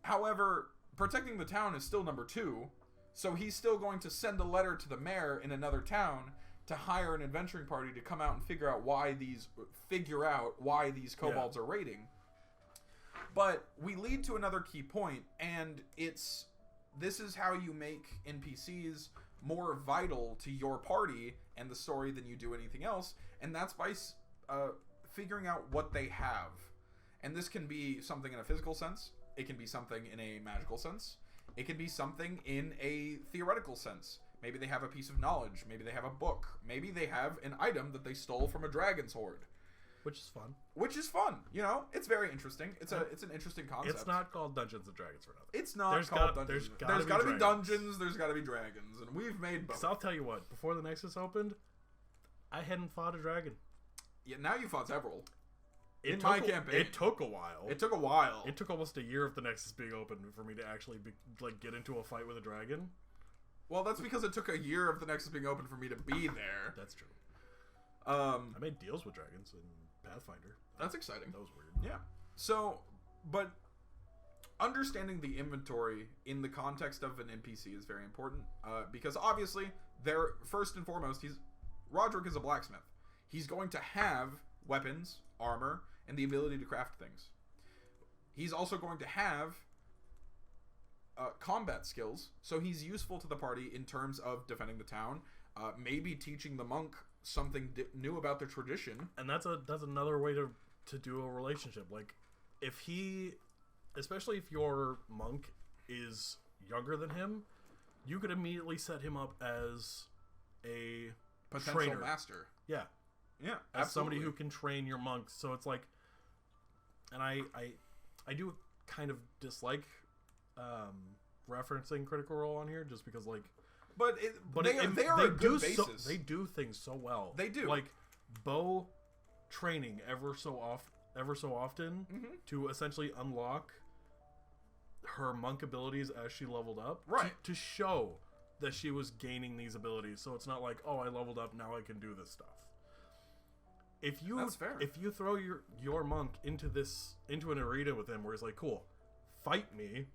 However, protecting the town is still number 2, so he's still going to send a letter to the mayor in another town to hire an adventuring party to come out and figure out why these kobolds are raiding. But we lead to another key point, and this is how you make NPCs more vital to your party and the story than you do anything else, and that's by figuring out what they have. And this can be something in a physical sense, it can be something in a magical sense, it can be something in a theoretical sense. Maybe they have a piece of knowledge, maybe they have a book, maybe they have an item that they stole from a dragon's hoard. Which is fun. It's very interesting. It's an interesting concept. It's not called Dungeons and Dragons for nothing. It's not called Dungeons. There's got to be dungeons. There's got to be dragons, and we've made both. So I'll tell you what. Before the Nexus opened, I hadn't fought a dragon. Yeah, now you fought several. In my campaign, it took a while. It took a while. It took almost a year of the Nexus being open for me to actually get into a fight with a dragon. Well, that's because it took a year of the Nexus being open for me to be there. That's true. I made deals with dragons and Pathfinder. That's exciting. That was weird. Yeah. So, but understanding the inventory in the context of an NPC is very important, because obviously, first and foremost, Roderick is a blacksmith. He's going to have weapons, armor, and the ability to craft things. He's also going to have combat skills, so he's useful to the party in terms of defending the town, maybe teaching the monk something new about the tradition. And that's another way to do a relationship. Like, especially if your monk is younger than him, you could immediately set him up as a potential trainer. Master. Yeah. Yeah, as somebody who can train your monks. So it's like, and I do kind of dislike referencing Critical Role on here, just because, like, they are a good basis. They do things so well. They do. Like, Bo training ever so often to essentially unlock her monk abilities as she leveled up. Right. To show that she was gaining these abilities. So it's not like, oh, I leveled up, now I can do this stuff. That's fair. If you throw your monk into an arena with him where he's like, cool, fight me,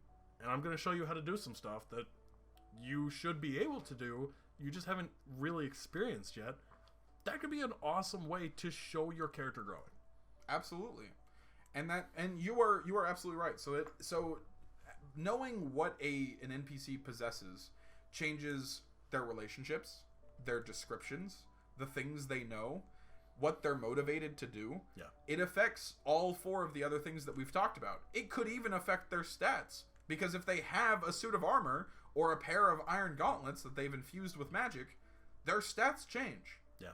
and I'm going to show you how to do some stuff that you should be able to do, you just haven't really experienced yet, that could be an awesome way to show your character growing. Absolutely. And you are absolutely right. So knowing what an NPC possesses changes their relationships, their descriptions, the things they know, what they're motivated to do. Yeah. It affects all 4 of the other things that we've talked about. It could even affect their stats, because if they have a suit of armor or a pair of iron gauntlets that they've infused with magic, their stats change. Yeah.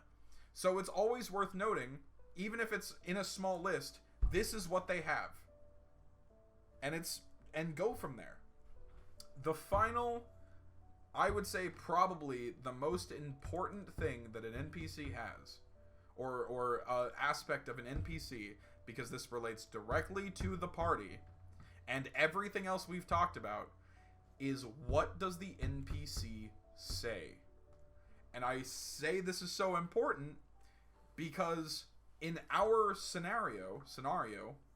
So it's always worth noting, even if it's in a small list, this is what they have. And go from there. The final, I would say probably the most important thing that an NPC has, or aspect of an NPC, because this relates directly to the party and everything else we've talked about, is what does the NPC say? And I say this is so important because in our scenario,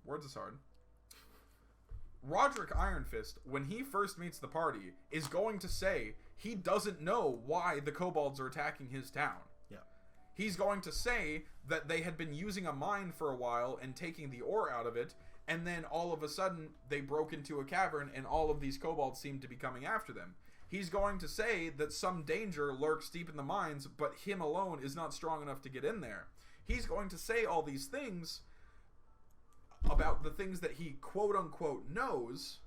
words is hard, Roderick Ironfist, when he first meets the party, is going to say he doesn't know why the kobolds are attacking his town. Yeah. He's going to say that they had been using a mine for a while and taking the ore out of it, and then all of a sudden they broke into a cavern and all of these kobolds seemed to be coming after them. He's going to say that some danger lurks deep in the mines, but him alone is not strong enough to get in there. He's going to say all these things about the things that he quote-unquote knows,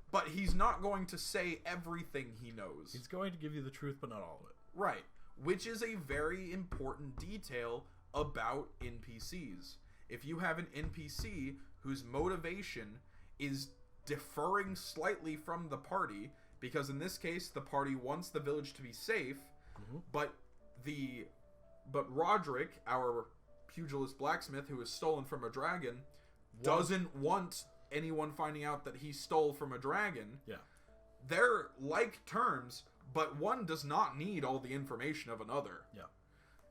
but he's not going to say everything he knows. He's going to give you the truth, but not all of it. Right. Which is a very important detail about NPCs. If you have an NPC whose motivation is differing slightly from the party, because in this case the party wants the village to be safe, but Roderick, our pugilist blacksmith who is stolen from a dragon, doesn't want anyone finding out that he stole from a dragon. Yeah. They're like terms, but one does not need all the information of another. Yeah.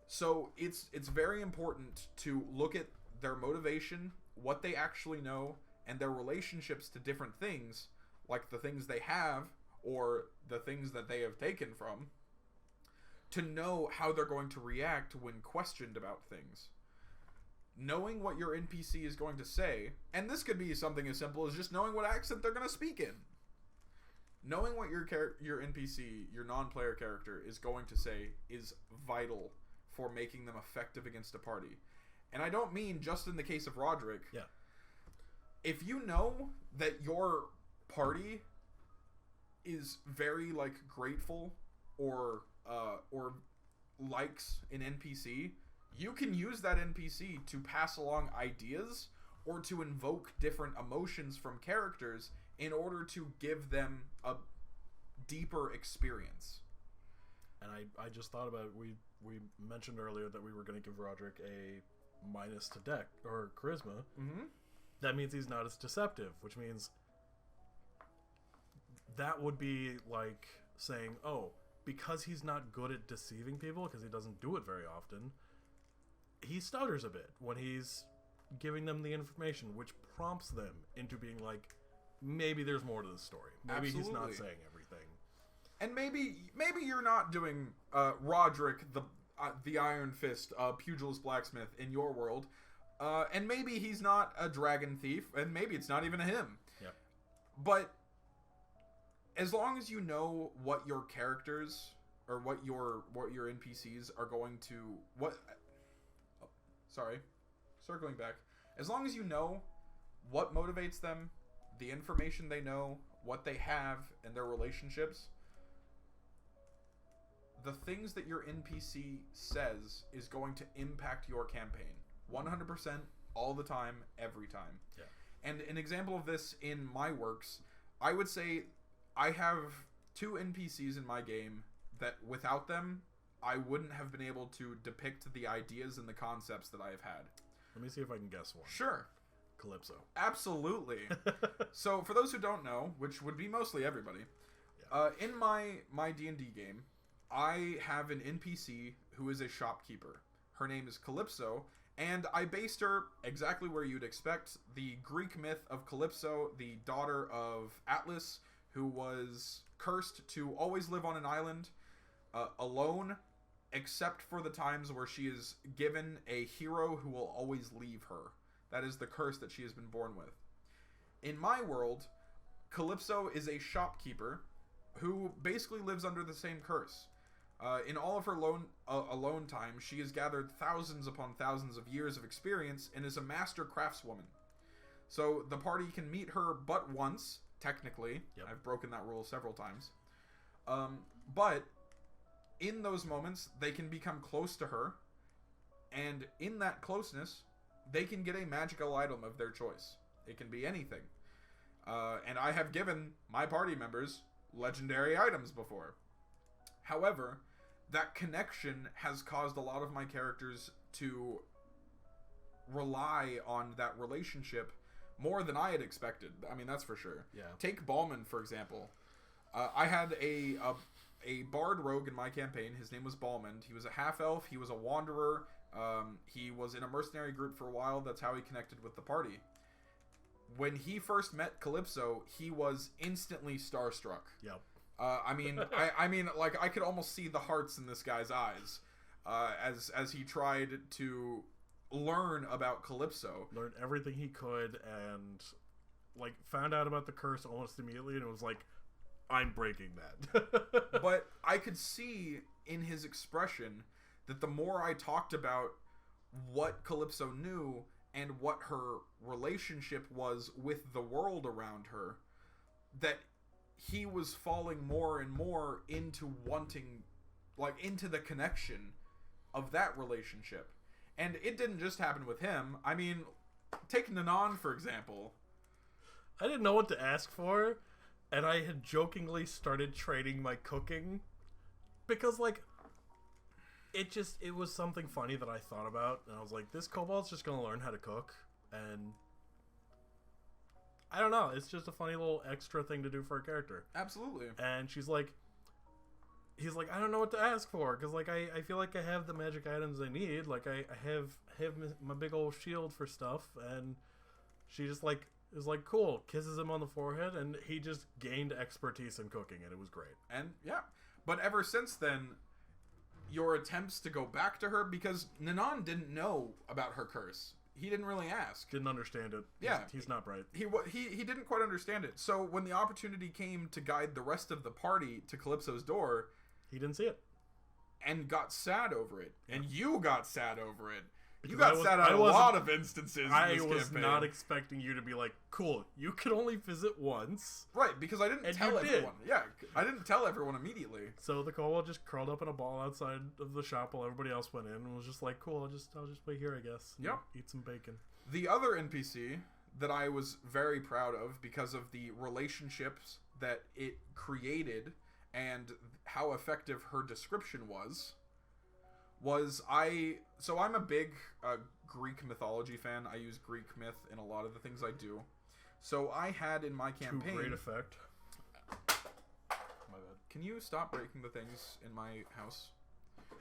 So it's very important to look at their motivation, what they actually know, and their relationships to different things, like the things they have or the things that they have taken from, to know how they're going to react when questioned about things. Knowing what your NPC is going to say, and this could be something as simple as just knowing what accent they're going to speak in. Knowing what your NPC, your non-player character, is going to say is vital for making them effective against a party. And I don't mean just in the case of Roderick. Yeah. If you know that your party is very grateful or likes an NPC, you can use that NPC to pass along ideas or to invoke different emotions from characters in order to give them a deeper experience. And I just thought about it. We mentioned earlier that we were going to give Roderick a minus to deck or charisma. Mm-hmm. That means he's not as deceptive, which means that would be like saying, oh, because he's not good at deceiving people, because he doesn't do it very often, he stutters a bit when he's giving them the information, which prompts them into being like, maybe there's more to the story. Maybe Absolutely. He's not saying everything. And maybe you're not doing Roderick the Iron Fist pugilist blacksmith in your world, and maybe he's not a dragon thief, and maybe it's not even a him. Yeah. But as long as you know what your characters or what your NPCs are going to circling back. As long as you know what motivates them, the information they know, what they have, and their relationships, the things that your NPC says is going to impact your campaign 100% all the time, every time. Yeah. And an example of this in my works, I would say I have 2 NPCs in my game that without them, I wouldn't have been able to depict the ideas and the concepts that I have had. Let me see if I can guess one. Sure. Calypso. Absolutely. So for those who don't know, which would be mostly everybody, in my D&D game, I have an NPC who is a shopkeeper. Her name is Calypso, and I based her exactly where you'd expect. The Greek myth of Calypso, the daughter of Atlas, who was cursed to always live on an island, alone, except for the times where she is given a hero who will always leave her. That is the curse that she has been born with. In my world, Calypso is a shopkeeper who basically lives under the same curse. In all of her alone time, she has gathered thousands upon thousands of years of experience and is a master craftswoman. So the party can meet her but once, technically. Yep. I've broken that rule several times. But in those moments, they can become close to her, and in that closeness, they can get a magical item of their choice. It can be anything. And I have given my party members legendary items before. However, that connection has caused a lot of my characters to rely on that relationship more than I had expected. I mean, that's for sure. Yeah. Take Ballman, for example. I had a bard rogue in my campaign. His name was Ballman. He was a half-elf. He was a wanderer. He was in a mercenary group for a while. That's how he connected with the party. When he first met Calypso, he was instantly starstruck. Yep. I mean, like, I could almost see the hearts in this guy's eyes as he tried to learn about Calypso. Learned everything he could and, like, found out about the curse almost immediately, and it was like, I'm breaking that. But I could see in his expression that the more I talked about what Calypso knew and what her relationship was with the world around her, that he was falling more and more into wanting, like, into the connection of that relationship. And it didn't just happen with him. I mean, take Nanon, for example. I didn't know what to ask for, and I had jokingly started trading my cooking because, like, it was something funny that I thought about, and I was like, this kobold's just gonna learn how to cook, and I don't know, it's just a funny little extra thing to do for a character. Absolutely. And he's like, I don't know what to ask for, because, like, I feel like I have the magic items I need, like, I have my big old shield for stuff, and she just, like, is like, cool, kisses him on the forehead, and he just gained expertise in cooking, and it was great. And, yeah. But ever since then, your attempts to go back to her, because Nanon didn't know about her curse. He didn't really ask. Didn't understand it. Yeah. He's not bright. He didn't quite understand it. So when the opportunity came to guide the rest of the party to Calypso's door, he didn't see it. And got sad over it. And you got sad over it. Because you got sad on a lot of instances in this campaign. Not expecting you to be like, cool, you can only visit once. Right, because I didn't tell everyone. Yeah, I didn't tell everyone immediately. So the kobold just curled up in a ball outside of the shop while everybody else went in and was just like, cool, I'll just wait here, I guess. And eat some bacon. The other NPC that I was very proud of because of the relationships that it created and how effective her description was I'm a big Greek mythology fan. I use Greek myth in a lot of the things I do. So I had in my campaign... To great effect. My bad. Can you stop breaking the things in my house?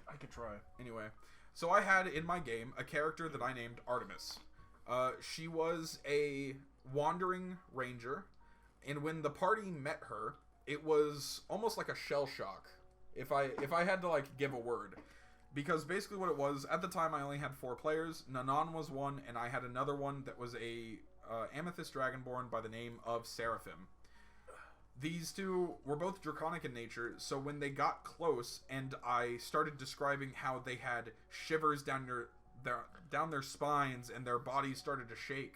I could try. Anyway, so I had in my game a character that I named Artemis. She was a wandering ranger, and when the party met her, it was almost like a shell shock. If I had to, like, give a word. Because basically what it was, at the time I only had 4 players. Nanon was one, and I had another one that was a Amethyst Dragonborn by the name of Seraphim. These two were both draconic in nature, so when they got close and I started describing how they had shivers down their spines and their bodies started to shake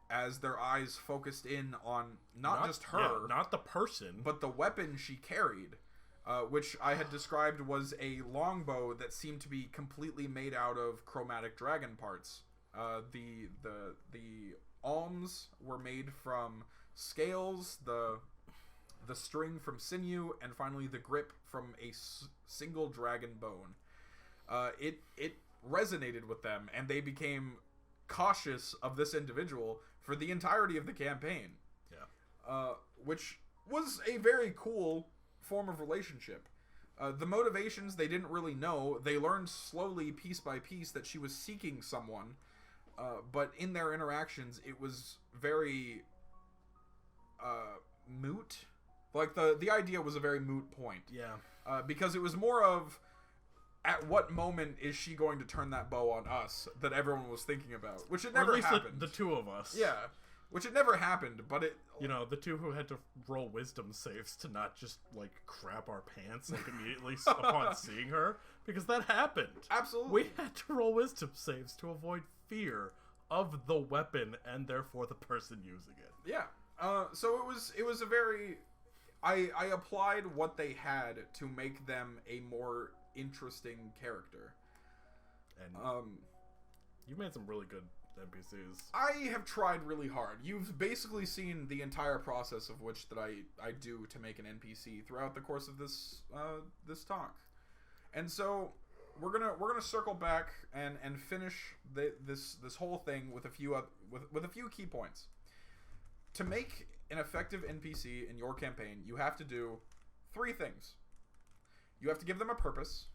as their eyes focused in on not just her, yeah, not the person, but the weapon she carried. Which I had described was a longbow that seemed to be completely made out of chromatic dragon parts. The alms were made from scales, the string from sinew, and finally the grip from a single dragon bone. It resonated with them, and they became cautious of this individual for the entirety of the campaign. Yeah. Which was a very cool form of relationship. The motivations they didn't really know. They learned slowly, piece by piece, that she was seeking someone, but in their interactions it was very moot. Like the idea was a very moot point. Yeah. Because it was more of at what moment is she going to turn that bow on us that everyone was thinking about? Which it Or never at least happened. the two of us. Yeah. Which it never happened, but it... You know, the two who had to roll wisdom saves to not just, like, crap our pants, like, immediately upon seeing her. Because that happened. Absolutely. We had to roll wisdom saves to avoid fear of the weapon and therefore the person using it. Yeah. So it was a very... I applied what they had to make them a more interesting character. And you made some really good NPCs. I have tried really hard. You've basically seen the entire process of which that I do to make an NPC throughout the course of this this talk. And so we're gonna circle back and finish this whole thing with a few with a few key points. To make an effective NPC in your campaign, you have to do 3 things. You have to give them a purpose.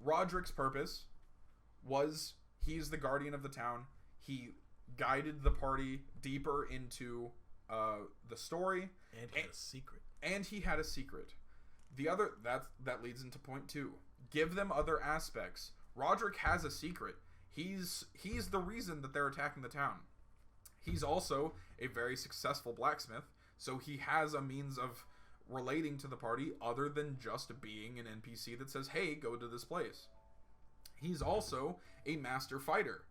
Roderick's purpose was he's the guardian of the town. He guided the party deeper into the story. And he had a secret. And he had a secret. The other that leads into point 2. Give them other aspects. Roderick has a secret. He's the reason that they're attacking the town. He's also a very successful blacksmith, so he has a means of relating to the party other than just being an NPC that says, hey, go to this place. He's also a master fighter.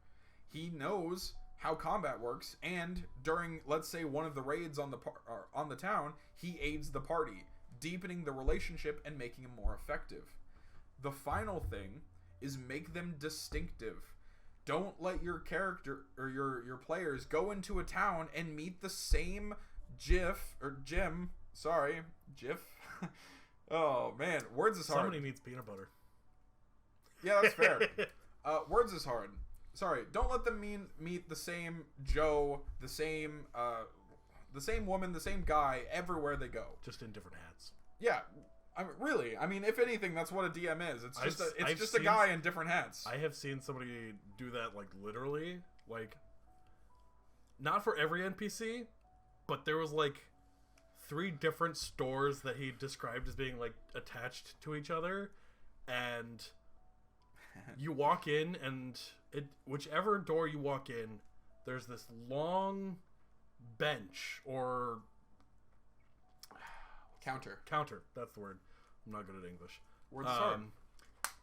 He knows how combat works, and during, let's say, one of the raids on the town, he aids the party, deepening the relationship and making him more effective. The final thing is make them distinctive. Don't let your character or your players go into a town and meet the same Jim. Sorry, Jiff. Oh man, words is hard. Somebody needs peanut butter. Yeah, that's fair. Words is hard. Sorry, don't let them meet the same Joe, the same woman, the same guy everywhere they go. Just in different hats. Yeah. Really, I mean, if anything, that's what a DM is. It's just a guy in different hats. I have seen somebody do that, like, literally. Like, not for every NPC, but there was, like, 3 different stores that he described as being, like, attached to each other. And you walk in, and whichever door you walk in, there's this long bench or... Counter, that's the word. I'm not good at English. Words hard.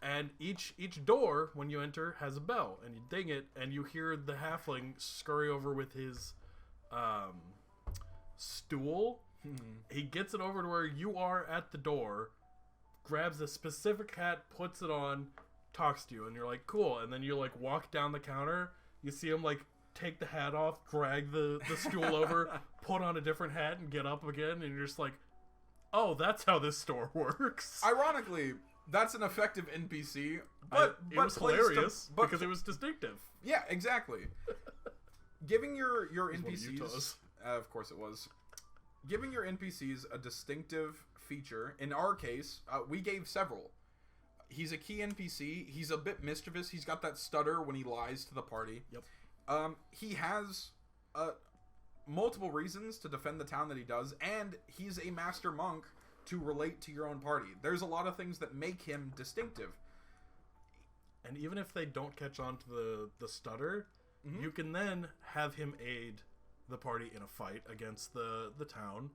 And each door, when you enter, has a bell, and you ding it, and you hear the halfling scurry over with his stool. He gets it over to where you are at the door, grabs a specific hat, puts it on, talks to you, and you're like, cool. And then you, like, walk down the counter, you see him, like, take the hat off, drag the stool over, put on a different hat, and get up again, and you're just like, oh, that's how this store works. Ironically, that's an effective NPC, but it was hilarious because it was distinctive. Yeah, exactly. Giving your NPCs, of course it was. Giving your NPCs a distinctive feature. In our case, we gave several. He's a key NPC. He's a bit mischievous. He's got that stutter when he lies to the party. Yep. He has multiple reasons to defend the town that he does, and he's a master monk to relate to your own party. There's a lot of things that make him distinctive. And even if they don't catch on to the stutter, you can then have him aid the party in a fight against the town.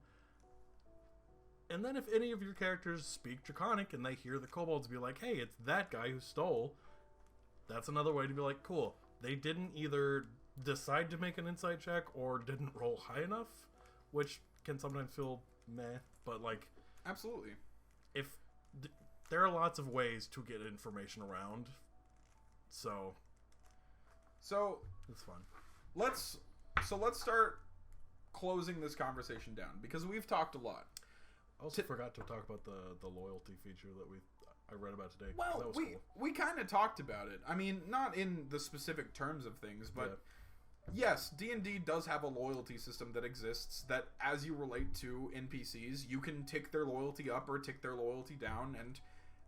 And then if any of your characters speak Draconic and they hear the kobolds be like, hey, it's that guy who stole, that's another way to be like, cool. They didn't either decide to make an insight check or didn't roll high enough, which can sometimes feel meh, but like, absolutely, if there are lots of ways to get information around, so it's fun. Let's start closing this conversation down because we've talked a lot. I also forgot to talk about the loyalty feature that I read about today. Well, that was cool. We kind of talked about it. I mean, not in the specific terms of things, but yes, D&D does have a loyalty system that exists that as you relate to NPCs, you can tick their loyalty up or tick their loyalty down, and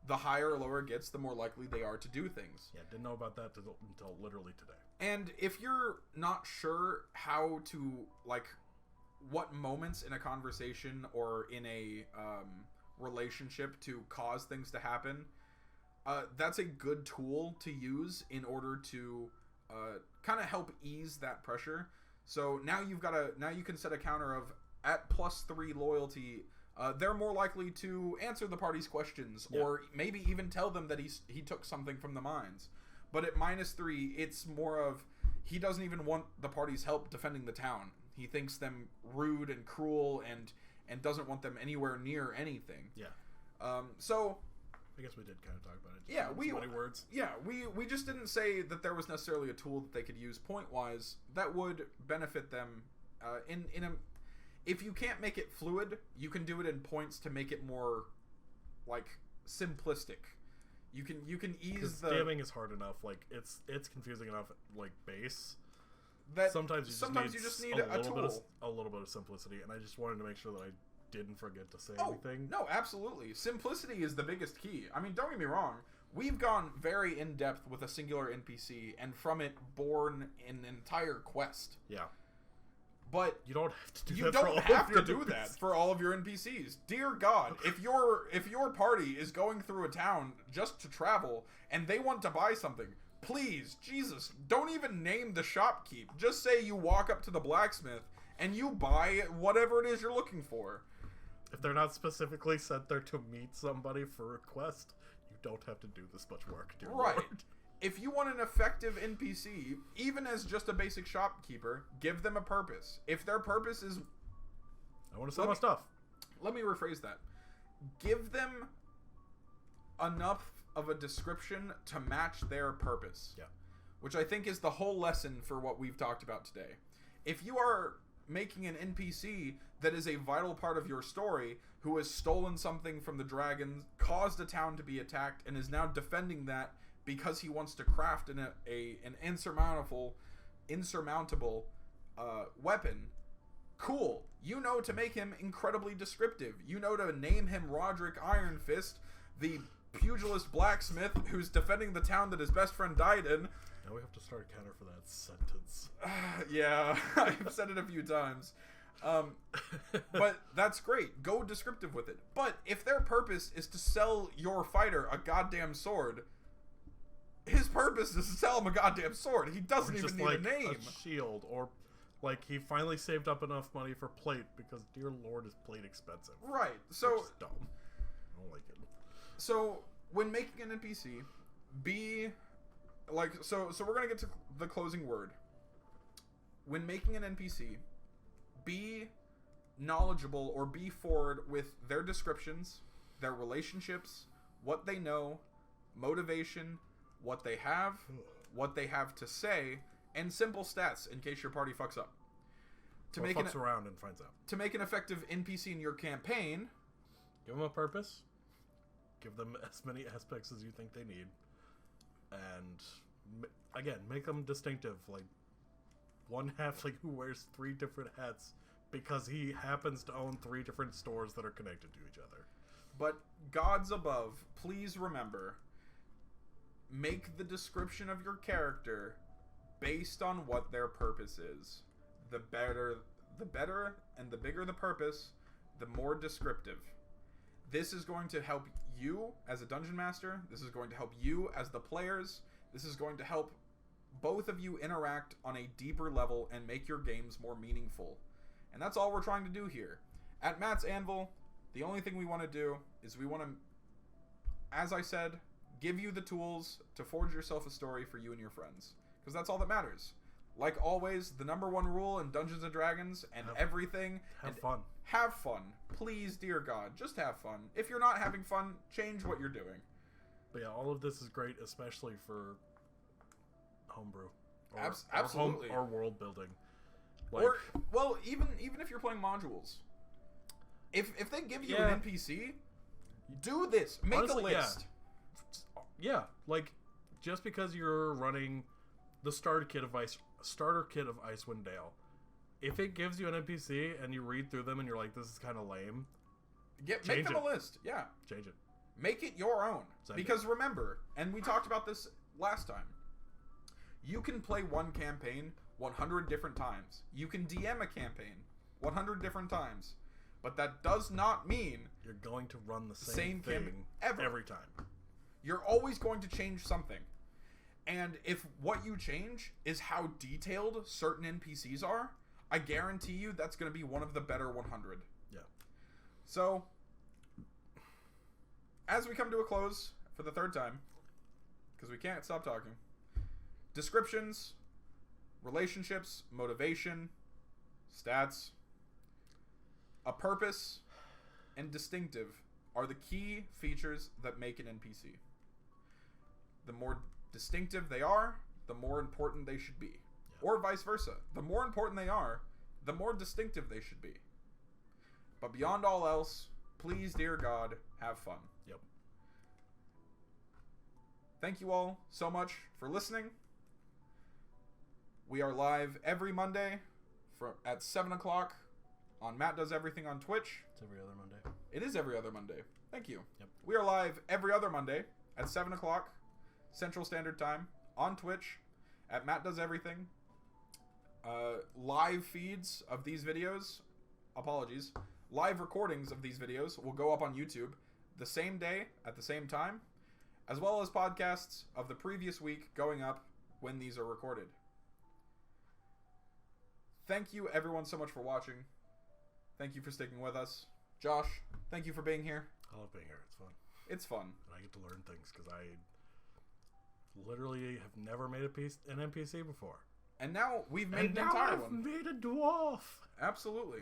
the higher or lower it gets, the more likely they are to do things. Yeah, didn't know about that until literally today. And if you're not sure how to, like, what moments in a conversation or in a relationship to cause things to happen, that's a good tool to use in order to kind of help ease that pressure. So now you can set a counter of at +3 loyalty. They're more likely to answer the party's questions, or maybe even tell them that he took something from the mines. But at -3, it's more of he doesn't even want the party's help defending the town. He thinks them rude and cruel and doesn't want them anywhere near anything. Yeah. So I guess we did kind of talk about it. Yeah, so many words. Yeah, we just didn't say that there was necessarily a tool that they could use point-wise that would benefit them in a... If you can't make it fluid, you can do it in points to make it more, like, simplistic. You can ease the... Scamming is hard enough. Like, it's confusing enough, like, base. That sometimes you just need a tool. A little bit of simplicity, and I just wanted to make sure that I didn't forget to say anything. No, absolutely. Simplicity is the biggest key. I mean, don't get me wrong. We've gone very in-depth with a singular NPC, and from it born an entire quest. Yeah. But you don't have to do you that. don't have to do that for all of your NPCs. Dear God, if your party is going through a town just to travel and they want to buy something, please, Jesus, don't even name the shopkeep. Just say you walk up to the blacksmith and you buy whatever it is you're looking for. If they're not specifically sent there to meet somebody for a quest, you don't have to do this much work, dear Right. Lord. If you want an effective NPC, even as just a basic shopkeeper, give them a purpose. If their purpose is... I want to sell my stuff. Let me rephrase that. Give them enough of a description to match their purpose. Yeah. Which I think is the whole lesson for what we've talked about today. If you are making an NPC that is a vital part of your story, who has stolen something from the dragons, caused a town to be attacked, and is now defending that because he wants to craft an insurmountable weapon, cool. You know to make him incredibly descriptive. You know to name him Roderick Ironfist, the pugilist blacksmith who's defending the town that his best friend died in. Now we have to start a counter for that sentence. Yeah, I've said it a few times. But that's great. Go descriptive with it. But if their purpose is to sell your fighter a goddamn sword, his purpose is to sell him a goddamn sword. He doesn't even need a name. A shield, or like he finally saved up enough money for plate because, dear Lord, is plate expensive. Right. So which is dumb. I don't like it. So when making an NPC, be like so we're gonna get to the closing word. When making an NPC, be knowledgeable or be forward with their descriptions, their relationships, what they know, motivation, what they have to say, and simple stats in case your party fucks up. To make fucks around and finds out. To make an effective NPC in your campaign, give them a purpose. Give them as many aspects as you think they need. And again, make them distinctive. Like one halfling who wears 3 different hats because he happens to own 3 different stores that are connected to each other. But gods above, please remember, make the description of your character based on what their purpose is. The better and the bigger the purpose, the more descriptive. This is going to help you as a dungeon master. This is going to help you as the players. This is going to help both of you interact on a deeper level and make your games more meaningful. And that's all we're trying to do here. At Matt's Anvil, the only thing we want to do is we want to, as I said, give you the tools to forge yourself a story for you and your friends. Because that's all that matters. Like always, the #1 rule in Dungeons & Dragons and everything... Have fun. Have fun. Please, dear God, just have fun. If you're not having fun, change what you're doing. But yeah, all of this is great, especially for homebrew. Absolutely. Or world building. Like, or, well, even if you're playing modules. If they give you an NPC, do this. Make a list. Yeah, like, just because you're running the starter kit of Icewind Dale, if it gives you an NPC and you read through them and you're like, this is kind of lame, make them a list. Yeah. Change it. Make it your own. Because remember, and we talked about this last time, you can play one campaign 100 different times. You can DM a campaign 100 different times. But that does not mean you're going to run the same thing every time. You're always going to change something. And if what you change is how detailed certain NPCs are, I guarantee you that's going to be one of the better 100. Yeah. So, as we come to a close for the third time, because we can't stop talking, descriptions, relationships, motivation, stats, a purpose, and distinctive are the key features that make an NPC. The more distinctive they are, the more important they should be. Yeah. Or vice versa. The more important they are, the more distinctive they should be. But beyond all else, please, dear God, have fun. Yep. Thank you all so much for listening. We are live every Monday at 7 o'clock on Matt Does Everything on Twitch. It's every other Monday. It is every other Monday. Thank you. Yep. We are live every other Monday at 7 o'clock Central Standard Time on Twitch at Matt Does Everything. Live feeds of these videos, live recordings of these videos will go up on YouTube the same day at the same time, as well as podcasts of the previous week going up when these are recorded. Thank you everyone so much for watching. Thank you for sticking with us. Josh, thank you for being here. I love being here. It's fun. It's fun. And I get to learn things because I literally have never made an NPC before. And now we've made an entire one. Made a dwarf. Absolutely.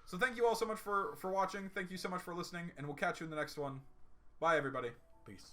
So thank you all so much for watching. Thank you so much for listening, and we'll catch you in the next one. Bye, everybody. Peace.